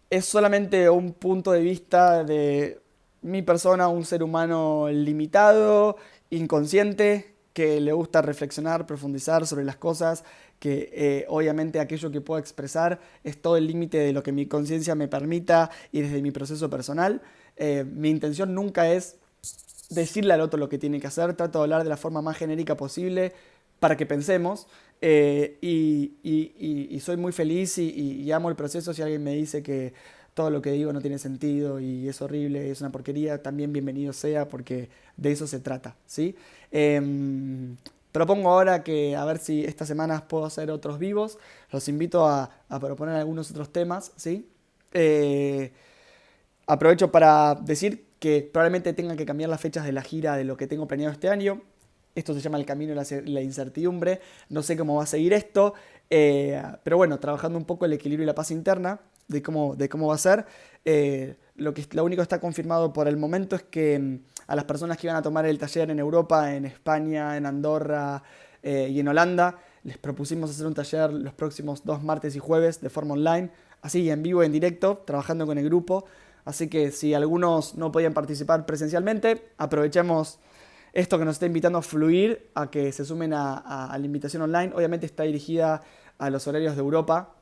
es solamente un punto de vista de mi persona, un ser humano limitado, inconsciente, que le gusta reflexionar, profundizar sobre las cosas, que obviamente aquello que puedo expresar es todo el límite de lo que mi conciencia me permita y desde mi proceso personal. Mi intención nunca es decirle al otro lo que tiene que hacer, trato de hablar de la forma más genérica posible para que pensemos, y soy muy feliz y amo el proceso. Si alguien me dice que todo lo que digo no tiene sentido y es horrible y es una porquería, también bienvenido sea, porque de eso se trata, ¿sí? Propongo ahora que a ver si estas semanas puedo hacer otros vivos. Los invito a proponer algunos otros temas, ¿sí? Aprovecho para decir que probablemente tenga que cambiar las fechas de la gira de lo que tengo planeado este año. Esto se llama el camino de la incertidumbre. No sé cómo va a seguir esto, pero bueno, trabajando un poco el equilibrio y la paz interna de cómo va a ser. Lo único que está confirmado por el momento es que a las personas que iban a tomar el taller en Europa, en España, en Andorra y en Holanda, les propusimos hacer un taller los próximos 2 martes y jueves de forma online, así en vivo, en directo, trabajando con el grupo. Así que si algunos no podían participar presencialmente, aprovechemos esto que nos está invitando a fluir, a que se sumen a la invitación online. Obviamente está dirigida a los horarios de Europa,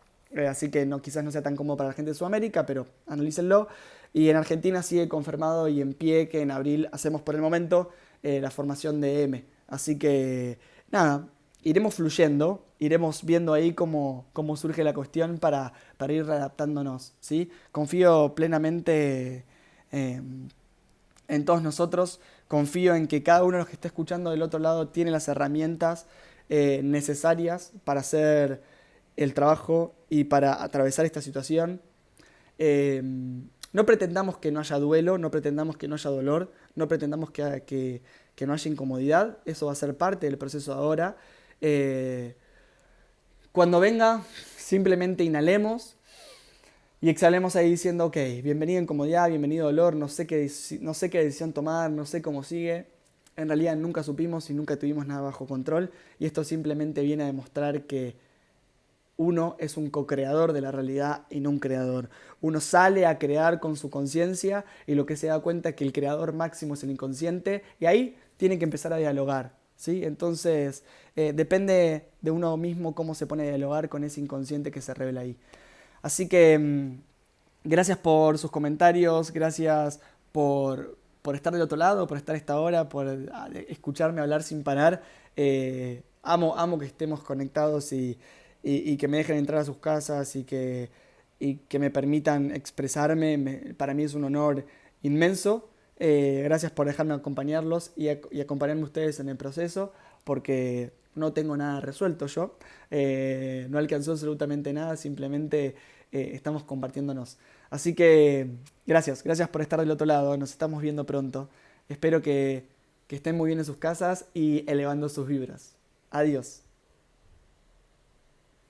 así que quizás no sea tan cómodo para la gente de Sudamérica, pero analícenlo. Y en Argentina sigue confirmado y en pie que en abril hacemos por el momento la formación de M. Así que nada, iremos fluyendo, iremos viendo ahí cómo surge la cuestión para ir readaptándonos, ¿sí? Confío plenamente eh, en todos nosotros, confío en que cada uno de los que está escuchando del otro lado tiene las herramientas necesarias para hacer el trabajo y para atravesar esta situación. Eh, no pretendamos que no haya duelo, no pretendamos que no haya dolor, no pretendamos que no haya incomodidad, eso va a ser parte del proceso ahora. Eh, Cuando venga, simplemente inhalemos y exhalemos ahí diciendo, ok, bienvenido incomodidad, bienvenido dolor, no sé qué decisión tomar, no sé cómo sigue. En realidad nunca supimos y nunca tuvimos nada bajo control y esto simplemente viene a demostrar que uno es un co-creador de la realidad y no un creador. Uno sale a crear con su conciencia y lo que se da cuenta es que el creador máximo es el inconsciente y ahí tiene que empezar a dialogar, ¿sí? Entonces depende de uno mismo cómo se pone a dialogar con ese inconsciente que se revela ahí. Así que gracias por sus comentarios, gracias por estar del otro lado, por estar a esta hora, por escucharme hablar sin parar. Amo que estemos conectados y que me dejen entrar a sus casas y que me permitan expresarme. Para mí es un honor inmenso. Gracias por dejarme acompañarlos y acompañarme ustedes en el proceso, porque no tengo nada resuelto yo. No alcanzó absolutamente nada, simplemente estamos compartiéndonos. Así que gracias por estar del otro lado. Nos estamos viendo pronto. Espero que estén muy bien en sus casas y elevando sus vibras. Adiós.